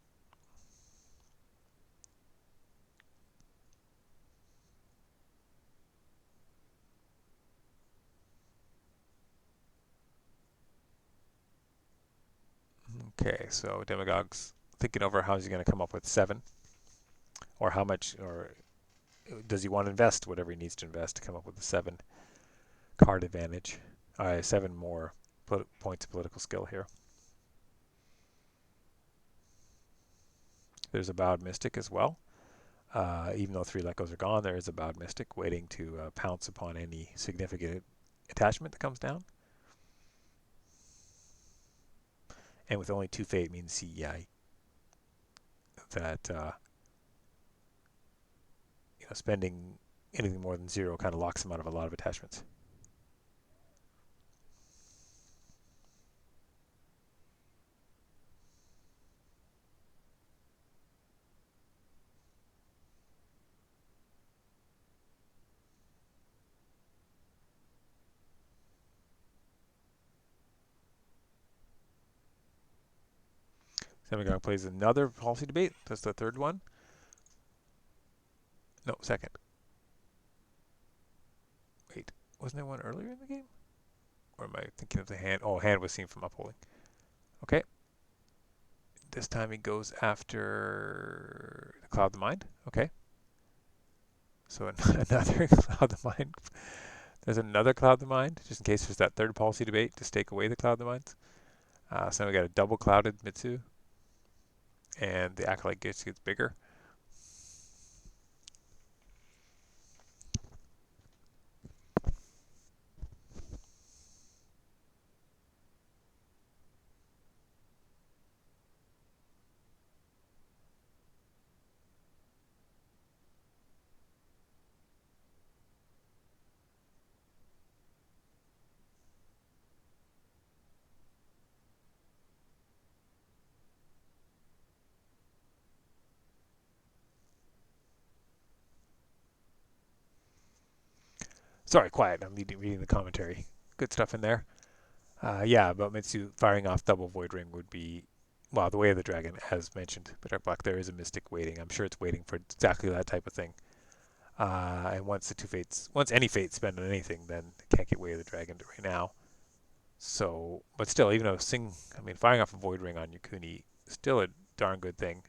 okay. So Demagogue's thinking over how he's going to come up with 7, or how much, or does he want to invest whatever he needs to invest to come up with the 7 card advantage? 7 more points of political skill here. There's a Bowed Mystic as well. Even though 3 Lekos are gone, there is a Bowed Mystic waiting to pounce upon any significant attachment that comes down. And with only 2 Fate means that spending anything more than 0 kind of locks him out of a lot of attachments. Demagogue plays another policy debate. That's the 3rd one. No, 2nd. Wait, wasn't there one earlier in the game? Or am I thinking of the hand? Oh, hand was seen from upholding. Okay. This time he goes after the Cloud of the Mind. Okay. So another Cloud of the Mind. There's another Cloud of the Mind, just in case there's that 3rd policy debate to stake away the Cloud of the Minds. So now we got a double clouded Mitsu, and the Acolyte gets bigger. Sorry, quiet. I'm reading the commentary. Good stuff in there. Yeah, about Mitsu firing off double Void Ring would be, well, the way of the dragon, as mentioned. But Dark Black, there is a Mystic waiting. I'm sure it's waiting for exactly that type of thing. And once any Fates spend on anything, then it can't get way of the dragon right now. So, but still, even though firing off a Void Ring on Yukuni, still a darn good thing.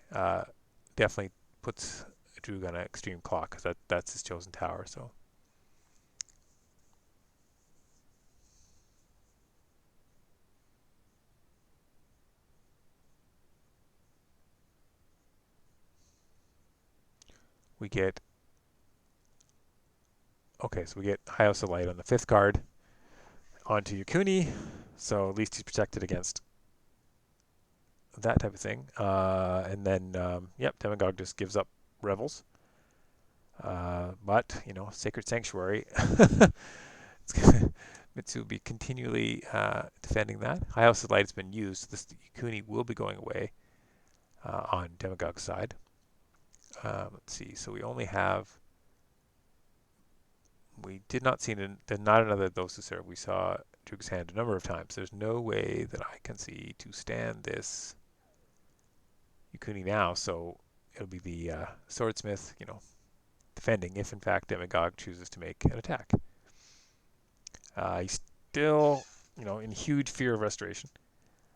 Definitely puts Droog on an extreme clock, because that's his chosen tower. So. We get High House of Light on the 5th card onto Yukuni, so at least he's protected against that type of thing. And then, Demagogue just gives up Revels. But, Sacred Sanctuary, Mitsu will be continually defending that. High House of Light has been used, so this Yukuni will be going away on Demagogue's side. Let's see, so we did not see not another Those Who Serve. We saw Droog's hand a number of times. There's no way that I can see to stand this Yukuni now, so it'll be the Swordsmith, defending if in fact Demagogue chooses to make an attack. He's still, in huge fear of restoration,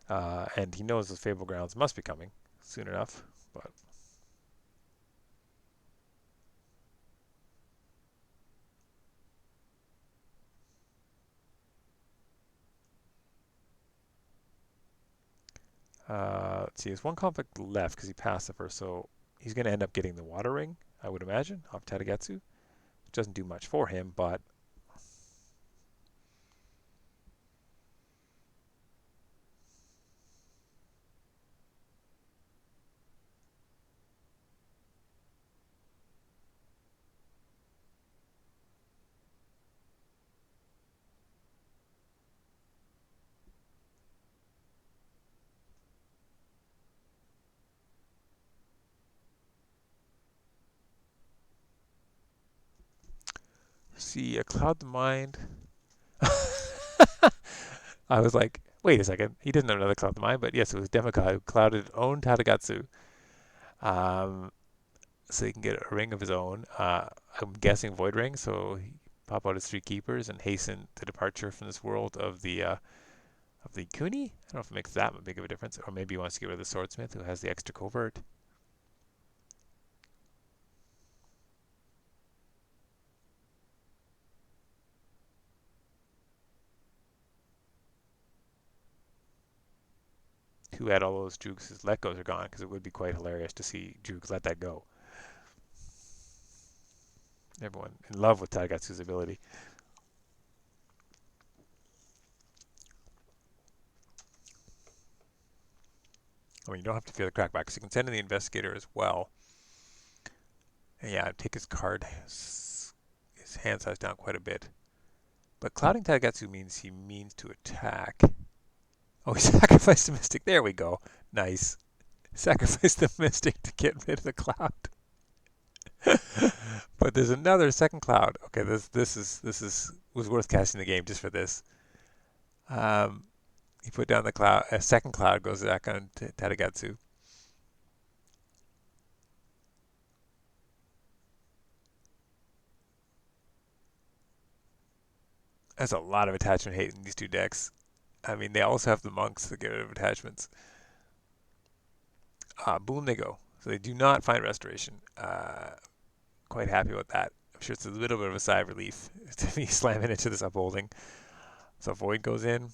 and he knows those Fable Grounds must be coming soon enough, but let's see, there's one conflict left because he passed the first, so he's going to end up getting the Water Ring, I would imagine, off Tadagetsu, which doesn't do much for him, but see, a Cloud the Mind. I was like, Wait a second. He doesn't have another cloud in mind, but yes, it was Demagogue who clouded his own Tadagatsu. Um, so he can get a ring of his own. I'm guessing Void Ring, so he pop out his three keepers and hasten the departure from this world of the Kuni. I don't know if it makes that big of a difference, or maybe he wants to get rid of the Swordsmith who has the extra covert. Too bad all those Droogs' let goes are gone, because it would be quite hilarious to see Droogs let that go. Everyone in love with Taigatsu's ability. I mean, you don't have to fear the crackback, so you can send in the investigator as well. And yeah, take his card, his hand size down quite a bit. But clouding Taigatsu means he means to attack. Oh, he sacrificed the Mystic. There we go. Nice. Sacrificed the Mystic to get rid of the cloud. But there's another second cloud. Okay, this was worth casting the game just for this. He put down the cloud. A second cloud goes back on Tadagatsu. There's a lot of attachment hate in these two decks. I mean, they also have the monks that get rid of attachments. Boom, they go. So they do not find restoration. Quite happy with that. I'm sure it's a little bit of a sigh of relief to be slamming into this upholding. So Void goes in.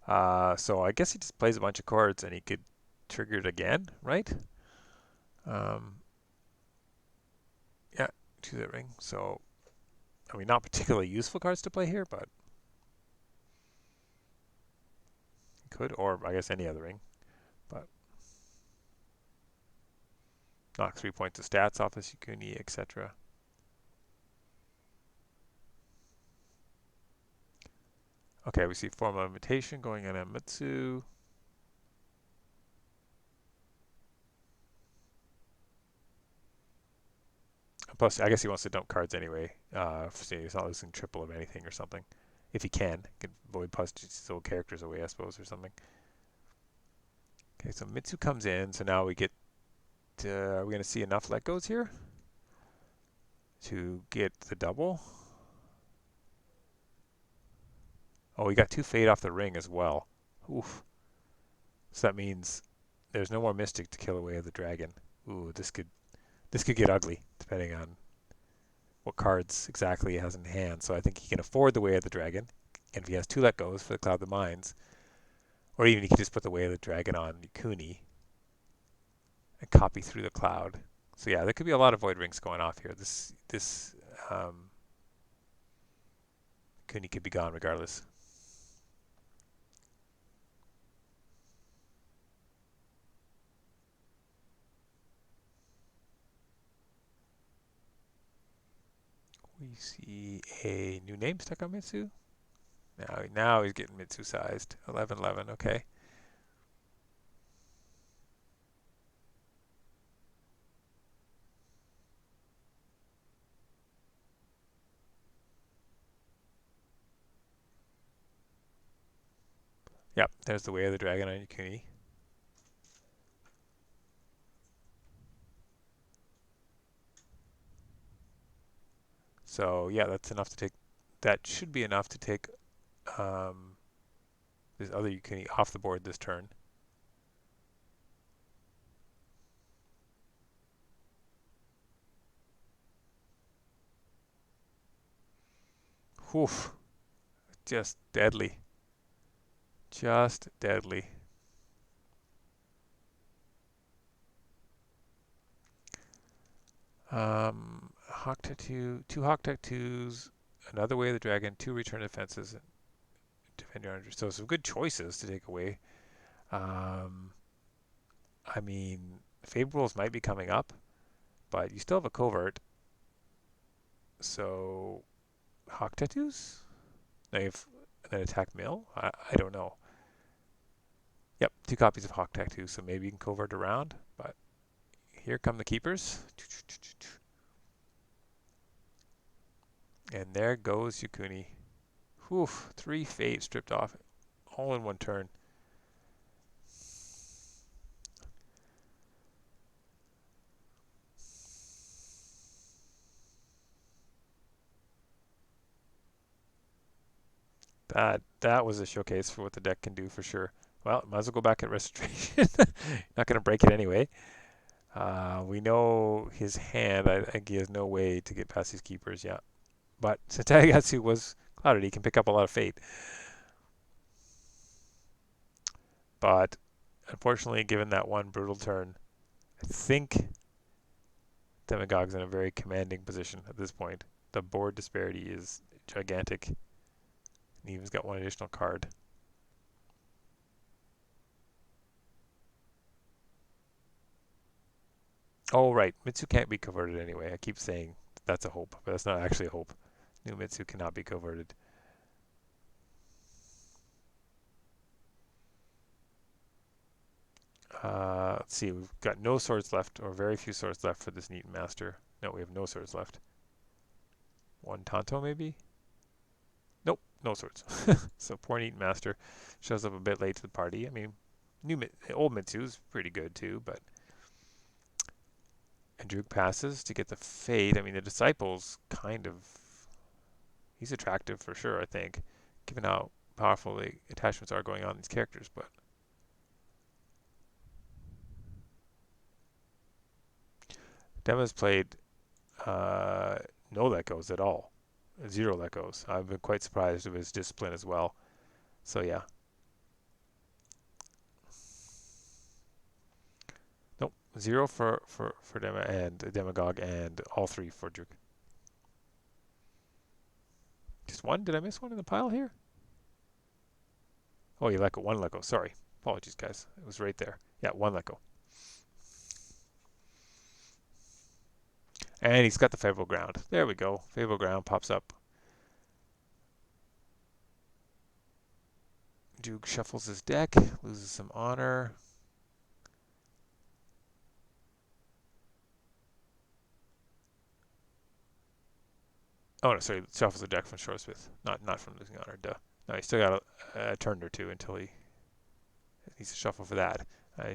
So I guess he just plays a bunch of cards and he could trigger it again, right? Yeah, choose that ring. So, I mean, not particularly useful cards to play here, but could, or I guess any other ring. But knock 3 points of stats off this Yukuni, etc. Okay, we see formal invitation going on Amatsu. Plus, I guess he wants to dump cards anyway. So he's not losing triple of anything or something. If he can Void plus his old characters away, I suppose, or something. Okay, so Mitsu comes in. So now we get. Are we going to see enough let goes here to get the double? Oh, we got 2 fade off the ring as well. Oof. So that means there's no more Mystic to kill away the dragon. Ooh, this could get ugly depending on what cards exactly he has in hand. So I think he can afford the Way of the Dragon, and if he has 2 let goes for the Cloud of the Mines, or even he could just put the Way of the Dragon on Yukuni and copy through the cloud. So yeah, there could be a lot of Void Rings going off here. This Yukuni could be gone regardless. We see a new name stuck on Mitsu. Now he's getting Mitsu sized. 1111, okay. Yep, there's the Way of the Dragon on Yukuni. So yeah, that's enough to take. That should be enough to take this other Yukuni off the board this turn. Whew, just deadly. Just deadly. Hawk Tattoo, 2 Hawk Tattoos, another Way of the Dragon, 2 Return Defenses, Defend Your Under. So some good choices to take away. I mean, Favorables might be coming up, but you still have a Covert. So, Hawk Tattoos? Now you have an Attack Mill? I don't know. Yep, 2 copies of Hawk Tattoos, so maybe you can Covert around, but here come the Keepers. And there goes Yukuni. Oof, 3 fate stripped off all in one turn. That was a showcase for what the deck can do for sure. Well, might as well go back at Restoration. Not going to break it anyway. We know his hand. I think he has no way to get past his keepers. Yeah, but since Tadagatsu was clouded, he can pick up a lot of fate. But unfortunately, given that one brutal turn, I think Demagogue's in a very commanding position at this point. The board disparity is gigantic. And he even got one additional card. Oh, right. Mitsu can't be converted anyway. I keep saying that's a hope, but that's not actually a hope. New Mitsu cannot be converted. Let's see. We've got no swords left, or very few swords left for this Neat Master. No, we have no swords left. One Tanto, maybe? Nope, no swords. So poor Neat Master shows up a bit late to the party. I mean, old Mitsu's pretty good too, but and Droog passes to get the Fade. I mean, the Disciple's kind of he's attractive for sure. I think, given how powerful the attachments are going on in these characters, but Dema's played no let goes at all, 0 let goes. I've been quite surprised of his discipline as well. So yeah, nope, 0 for Demagogue, and all 3 for Droog. Just one? Did I miss one in the pile here? Oh, you let go. One let go. Sorry. Apologies, guys. It was right there. Yeah, one let go. And he's got the Favorable Ground. There we go. Favorable Ground pops up. Droog shuffles his deck, loses some honor. Oh, no, sorry. Shuffles the deck from Shoresmith. Not from losing honor. Duh. No, he still got a turn or two until he needs to shuffle for that.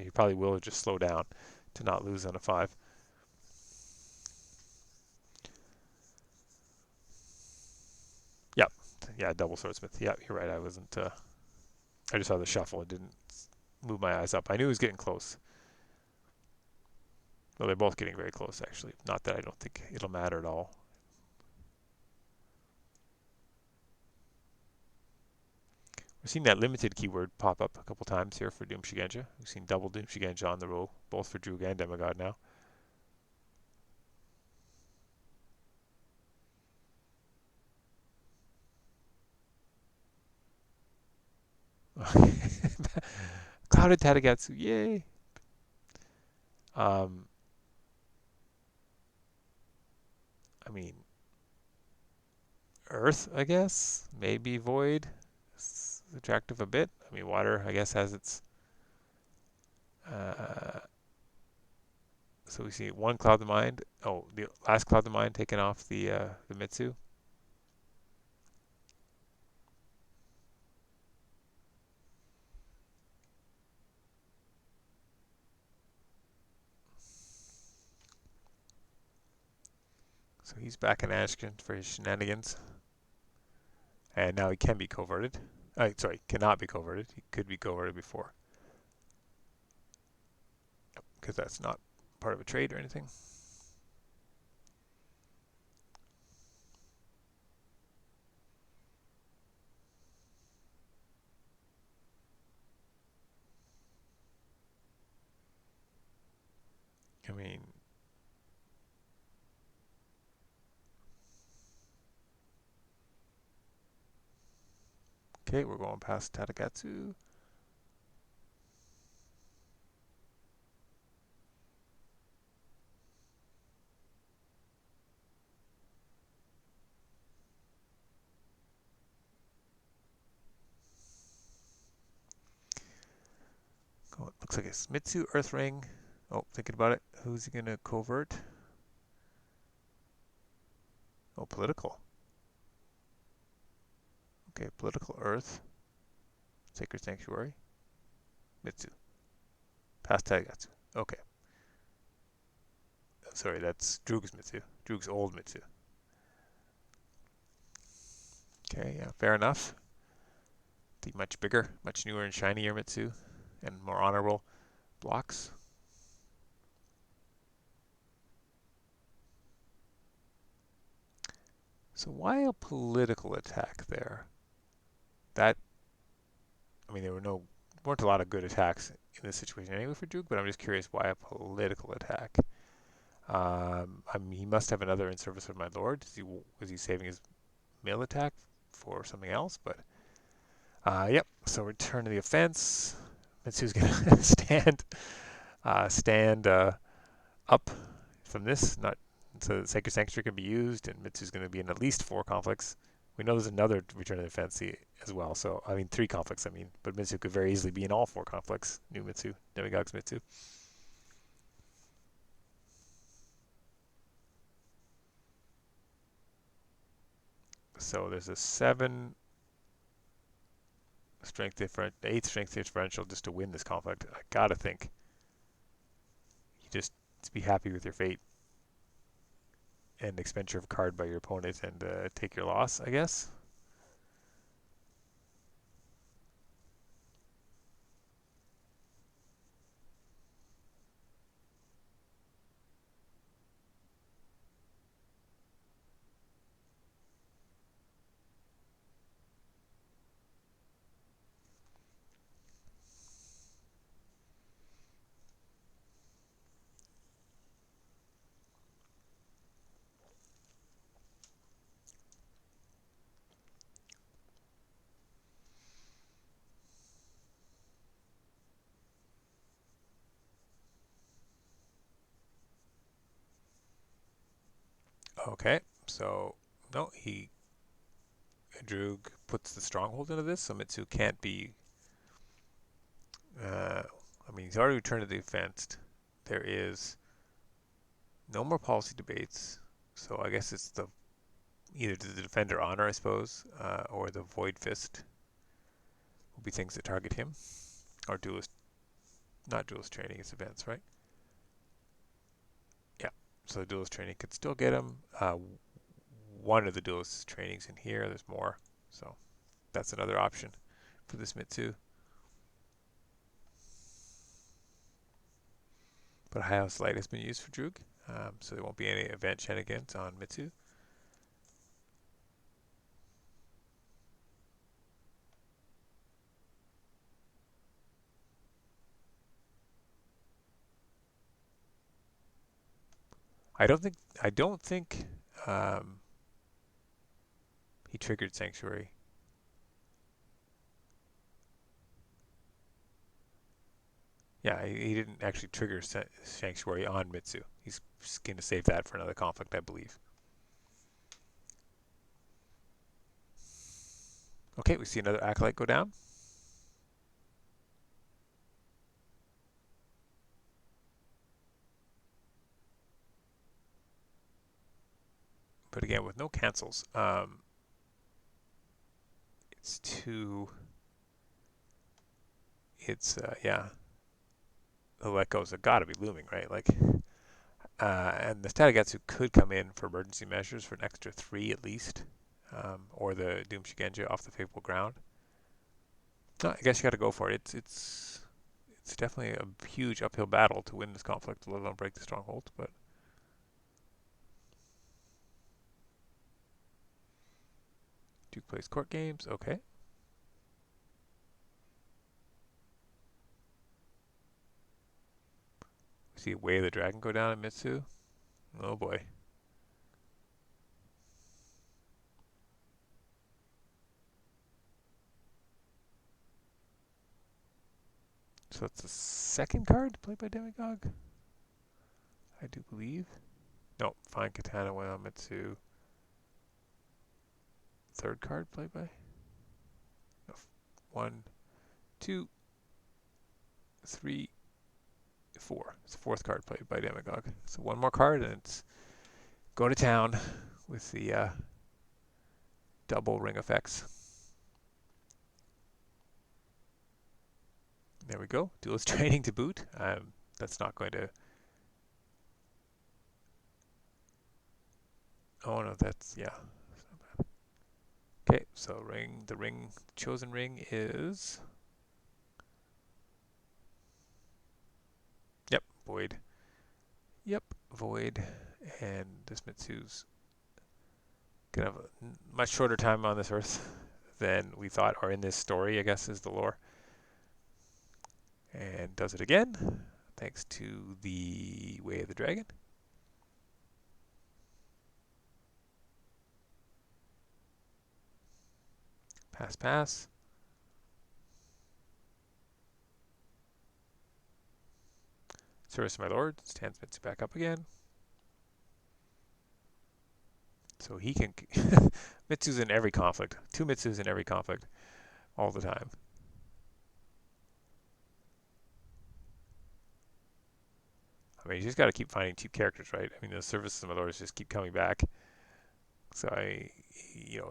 He probably will just slow down to not lose on a 5. Yep. Yeah, double Swordsmith. Yeah, you're right. I just saw the shuffle. It didn't move my eyes up. I knew he was getting close. Well, they're both getting very close, actually. Not that I don't think it'll matter at all. We've seen that limited keyword pop up a couple times here for Doom Shigenja. We've seen double Doom Shigenja on the row, both for Droog and Demigod now. Clouded Tadagatsu, yay! I mean, Earth, I guess, maybe Void. It's attractive a bit. I mean, Water, I guess, has its. So we see one Cloud of Mind. Oh, the last Cloud of Mind taken off the Mitsu. So he's back in Ashken for his shenanigans. And now he can be coverted. Sorry, cannot be coverted. He could be coverted before. Because that's not part of a trade or anything. I mean, okay, we're going past Tadagatsu. Oh, it looks like it's Mitsu, Earth Ring. Oh, thinking about it. Who's he going to covert? Oh, political. Okay, Political Earth, Sacred Sanctuary, Mitsu. Past Taigatsu. Okay. Sorry, that's Droog's Mitsu. Droog's old Mitsu. Okay, yeah, fair enough. The much bigger, much newer and shinier Mitsu, and more honorable blocks. So why a political attack there? That, I mean, weren't a lot of good attacks in this situation anyway for Droog, but I'm just curious why a political attack. I mean, he must have another in service of my lord. Was he saving his mill attack for something else? But yep. So return to the offense. Mitsu's gonna stand up from this, not so that Sacred Sanctuary can be used, and Mitsu's going to be in at least 4 conflicts. We know there's another return to the offense as well. So I mean 3 conflicts. I mean, but Mitsu could very easily be in all 4 conflicts. New Mitsu, Demagogue's Mitsu. So there's a 7 strength different, 8 strength differential just to win this conflict. I gotta think you just be happy with your fate and expenditure of a card by your opponent and take your loss, I guess. Okay, so no, Droog puts the stronghold into this, so Mitsu can't be. I mean, he's already returned to the offense. There is no more policy debates, so I guess it's either the defender honor, I suppose, or the void fist will be things that target him, or duelist, not duelist training, it's events, right? Yeah, so the duelist training could still get him. One of the duelist trainings in here. There's more, so that's another option for this Mitsu. But High House Light has been used for Droog, so there won't be any event shenanigans on Mitsu. I don't think um, he triggered Sanctuary. Yeah, he didn't actually trigger Sanctuary on Mitsu. He's going to save that for another conflict, I believe. Okay, we see another Acolyte go down. But again, with no cancels, it's too. Yeah, the let goes have got to be looming, right? Like, and the Statigatsu could come in for emergency measures for an extra 3 at least, or the Doom Shigenja off the favorable ground. No, I guess you got to go for it. It's definitely a huge uphill battle to win this conflict, let alone break the stronghold. But Duke plays court games. Okay. We see Way of the Dragon go down in Mitsu. Oh boy. So that's the second card played by Demagogue, I do believe. No, Fine Katana went on Mitsu. Third card played by? No, 1, 2, 3, 4. It's the fourth card played by Demagogue. So one more card and it's going to town with the double ring effects. we go. Duelist training to boot. That's not going to... Oh no, that's... yeah. Okay, so chosen ring is... Yep, void. Yep, void. And this Mitsu's gonna have a much shorter time on this earth than we thought, or in this story, I guess is the lore. And does it again, thanks to the Way of the Dragon. Pass, pass. Service my lord. Stands Mitsu back up again. So he can... Mitsu's in every conflict. 2 Mitsus in every conflict. All the time. I mean, you just got to keep finding cheap characters, right? I mean, the services of my lords just keep coming back. So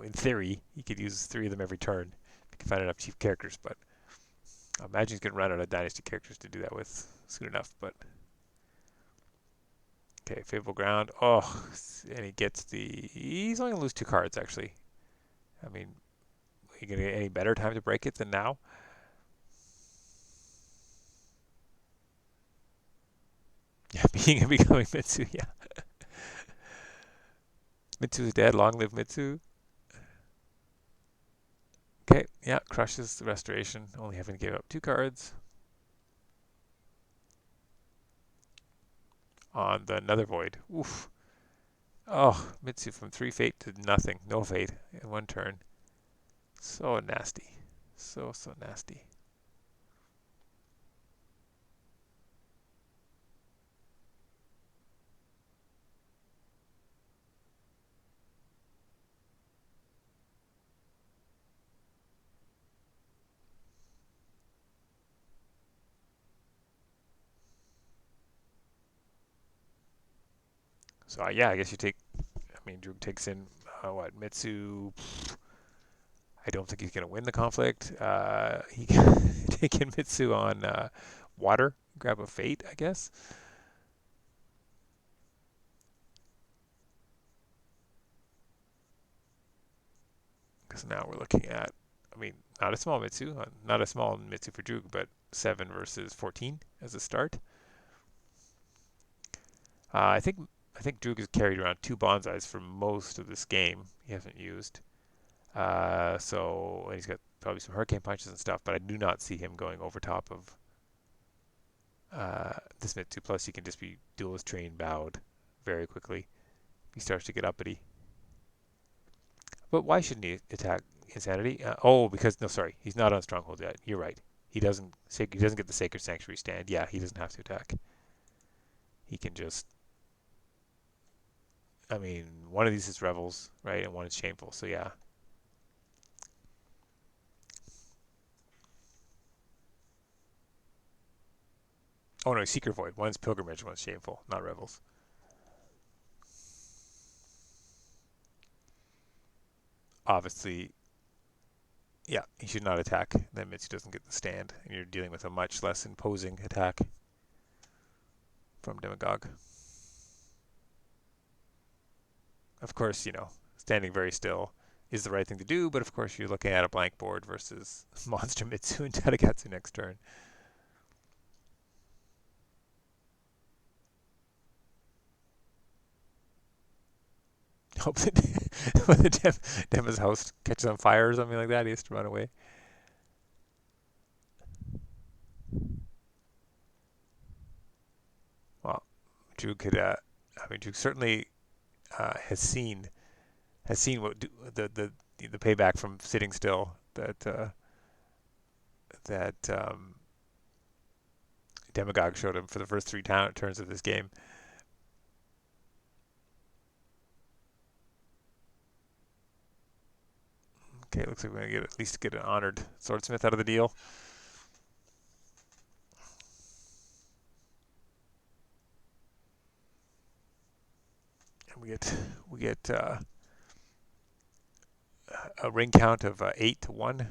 in theory, you could use 3 of them every turn if you can find enough cheap characters. But I imagine he's going to run out of dynasty characters to do that with soon enough. But okay, favorable ground. Oh, and he gets the... He's only going to lose 2 cards, actually. I mean, are you going to get any better time to break it than now? Yeah, being and becoming Mitsu, yeah. Mitsu's dead. Long live Mitsu. Okay, yeah, crushes the restoration, only having to give up 2 cards. On the Nether Void. Oof. Oh, Mitsu from 3 fate to nothing. No fate in 1 turn. So nasty. So nasty. So yeah, I guess you take... I mean, Droog takes in, Mitsu... I don't think he's going to win the conflict. He can take in Mitsu on water. Grab a fate, I guess. Because now we're looking at... I mean, not a small Mitsu. Not a small Mitsu for Droog, but 7 versus 14 as a start. I think Droog has carried around 2 bonsais for most of this game. He hasn't used. And he's got probably some hurricane punches and stuff, but I do not see him going over top of this Mitsu. Plus, he can just be duelist train bowed very quickly. He starts to get uppity. But why shouldn't he attack Insanity? Because no, sorry, he's not on Stronghold yet. You're right. He doesn't get the Sacred Sanctuary stand. Yeah, he doesn't have to attack. He can just... I mean, one of these is Revels, right, and one is Shameful. So yeah. Oh no, Secret Void. One's Pilgrimage, one's Shameful, not Revels. Obviously, yeah, he should not attack. Then Mitsu doesn't get the stand, and you're dealing with a much less imposing attack from Demagogue. Of course, standing very still is the right thing to do, but of course you're looking at a blank board versus Monster Mitsu and Tadagatsu next turn. Hope that when the Dema's house catches on fire or something like that, he has to run away. Well, Droog could... Droog certainly has seen what the payback from sitting still that Demagogue showed him for the first 3 turns of this game. Okay, looks like we're gonna at least get an honored swordsmith out of the deal. And we get a ring count of 8 to 1.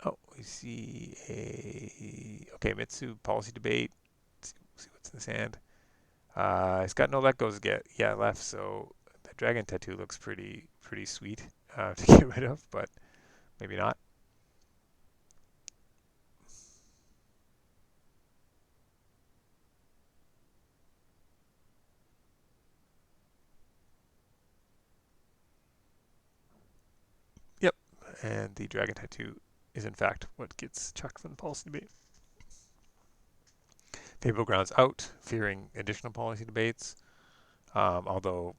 Oh, we see okay, Mitsu policy debate. See what's in his hand. It's got no let goes yet left, so the dragon tattoo looks pretty sweet to get rid of, but maybe not. Yep, and the dragon tattoo is in fact what gets chucked from the policy debate. Favorable grounds out, fearing additional policy debates. Although,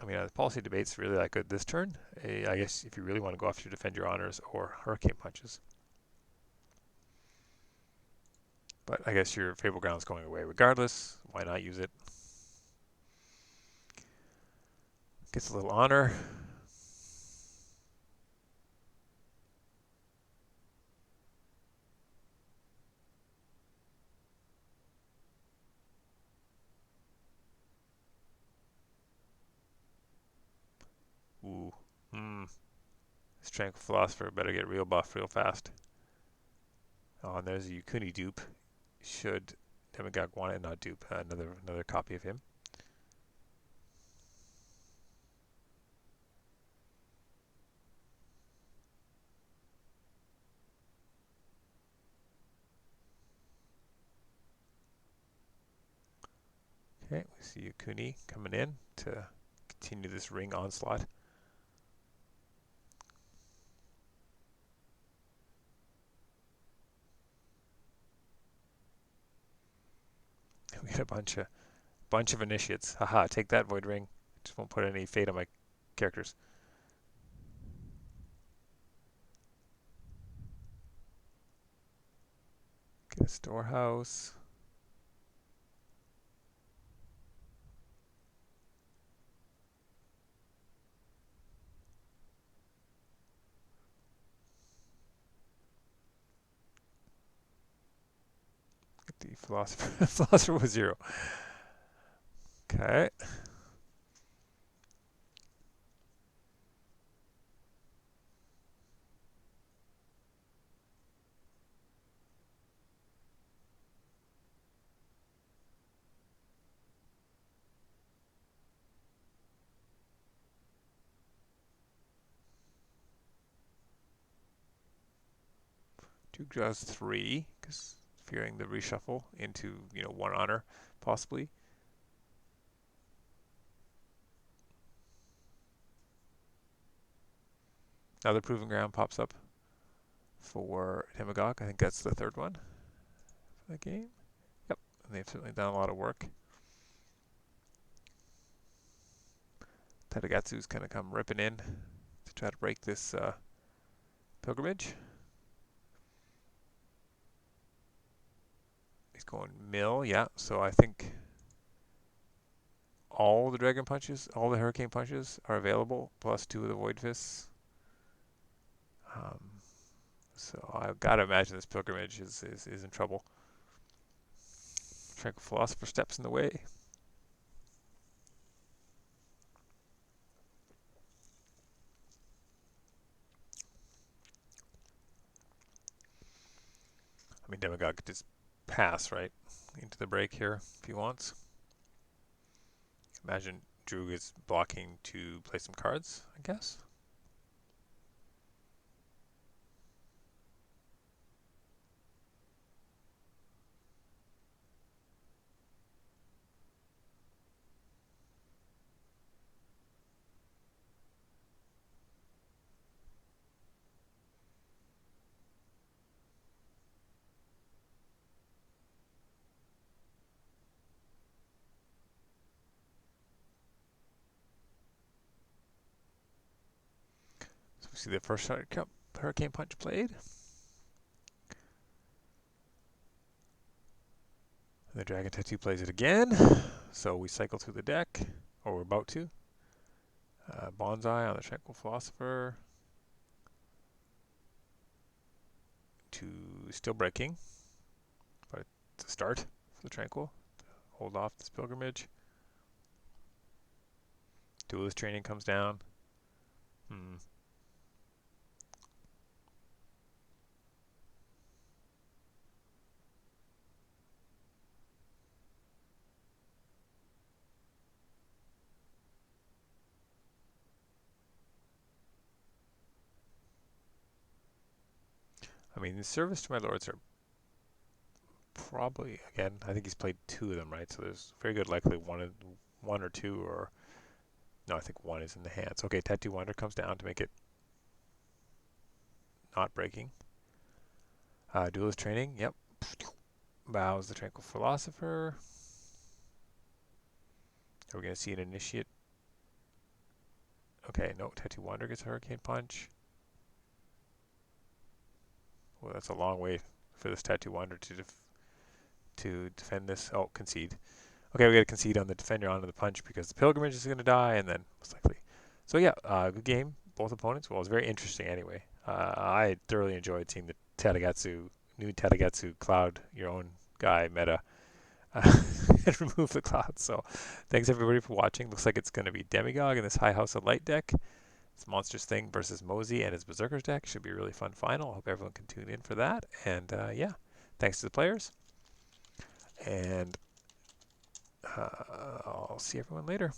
I mean, the policy debate's really that good this turn. I guess if you really want to go after defend your honors or hurricane punches. But I guess your favorable ground's going away regardless. Why not use it? Gets a little honor. Ooh. This Tranquil Philosopher better get real buff real fast. Oh, and there's a Yukuni dupe. Should Demagogue want it, not dupe. Another copy of him. Okay, we see Yukuni coming in to continue this ring onslaught. We get a bunch of initiates. Haha, take that, Void Ring. Just won't put any fate on my characters. Get a storehouse. Get the Philosopher. Philosopher with 0. Okay. Droog draws 3, because fearing the reshuffle into, 1 honor, possibly. Another Proving Ground pops up for Demagogue. I think that's the third one for the game. Yep, and they've certainly done a lot of work. Tadagatsu's going to come ripping in to try to break this pilgrimage. He's going mill, yeah. So I think all the dragon punches, all the hurricane punches are available, plus 2 of the void fists. So I've got to imagine this pilgrimage is in trouble. Tranquil Philosopher steps in the way. I mean, Demagogue could just pass right into the break here if he wants. Imagine Droog is blocking to play some cards, I guess. So we see the first hurricane punch played. And the Dragon Tattoo plays it again. So we cycle through the deck, or we're about to. Bonsai on the Tranquil Philosopher. To still breaking, but it's a start for the Tranquil. Hold off this pilgrimage. Duelist training comes down. I mean, the service to my lords are probably, again, I think he's played 2 of them, right? So there's very good likely one or two, or no, I think 1 is in the hands. Okay, Tattoo Wonder comes down to make it not breaking. Duelist Training, yep. Bows the Tranquil Philosopher. Are we going to see an Initiate? Okay, no, Tattoo Wander gets a Hurricane Punch. Well, that's a long way for this Tattoo Wander to defend this. Oh, concede. Okay, we got to concede on the defender onto the punch because the Pilgrimage is going to die, and then most likely. So yeah, good game. Both opponents. Well, it was very interesting anyway. I thoroughly enjoyed seeing the new Tadagatsu Cloud, your own guy meta, and remove the cloud. So thanks everybody for watching. Looks like it's going to be Demagogue in this High House of Light deck. It's Monstrous Thing versus Mosey and his Berserkers deck. Should be a really fun final. Hope everyone can tune in for that. And yeah, thanks to the players. And I'll see everyone later.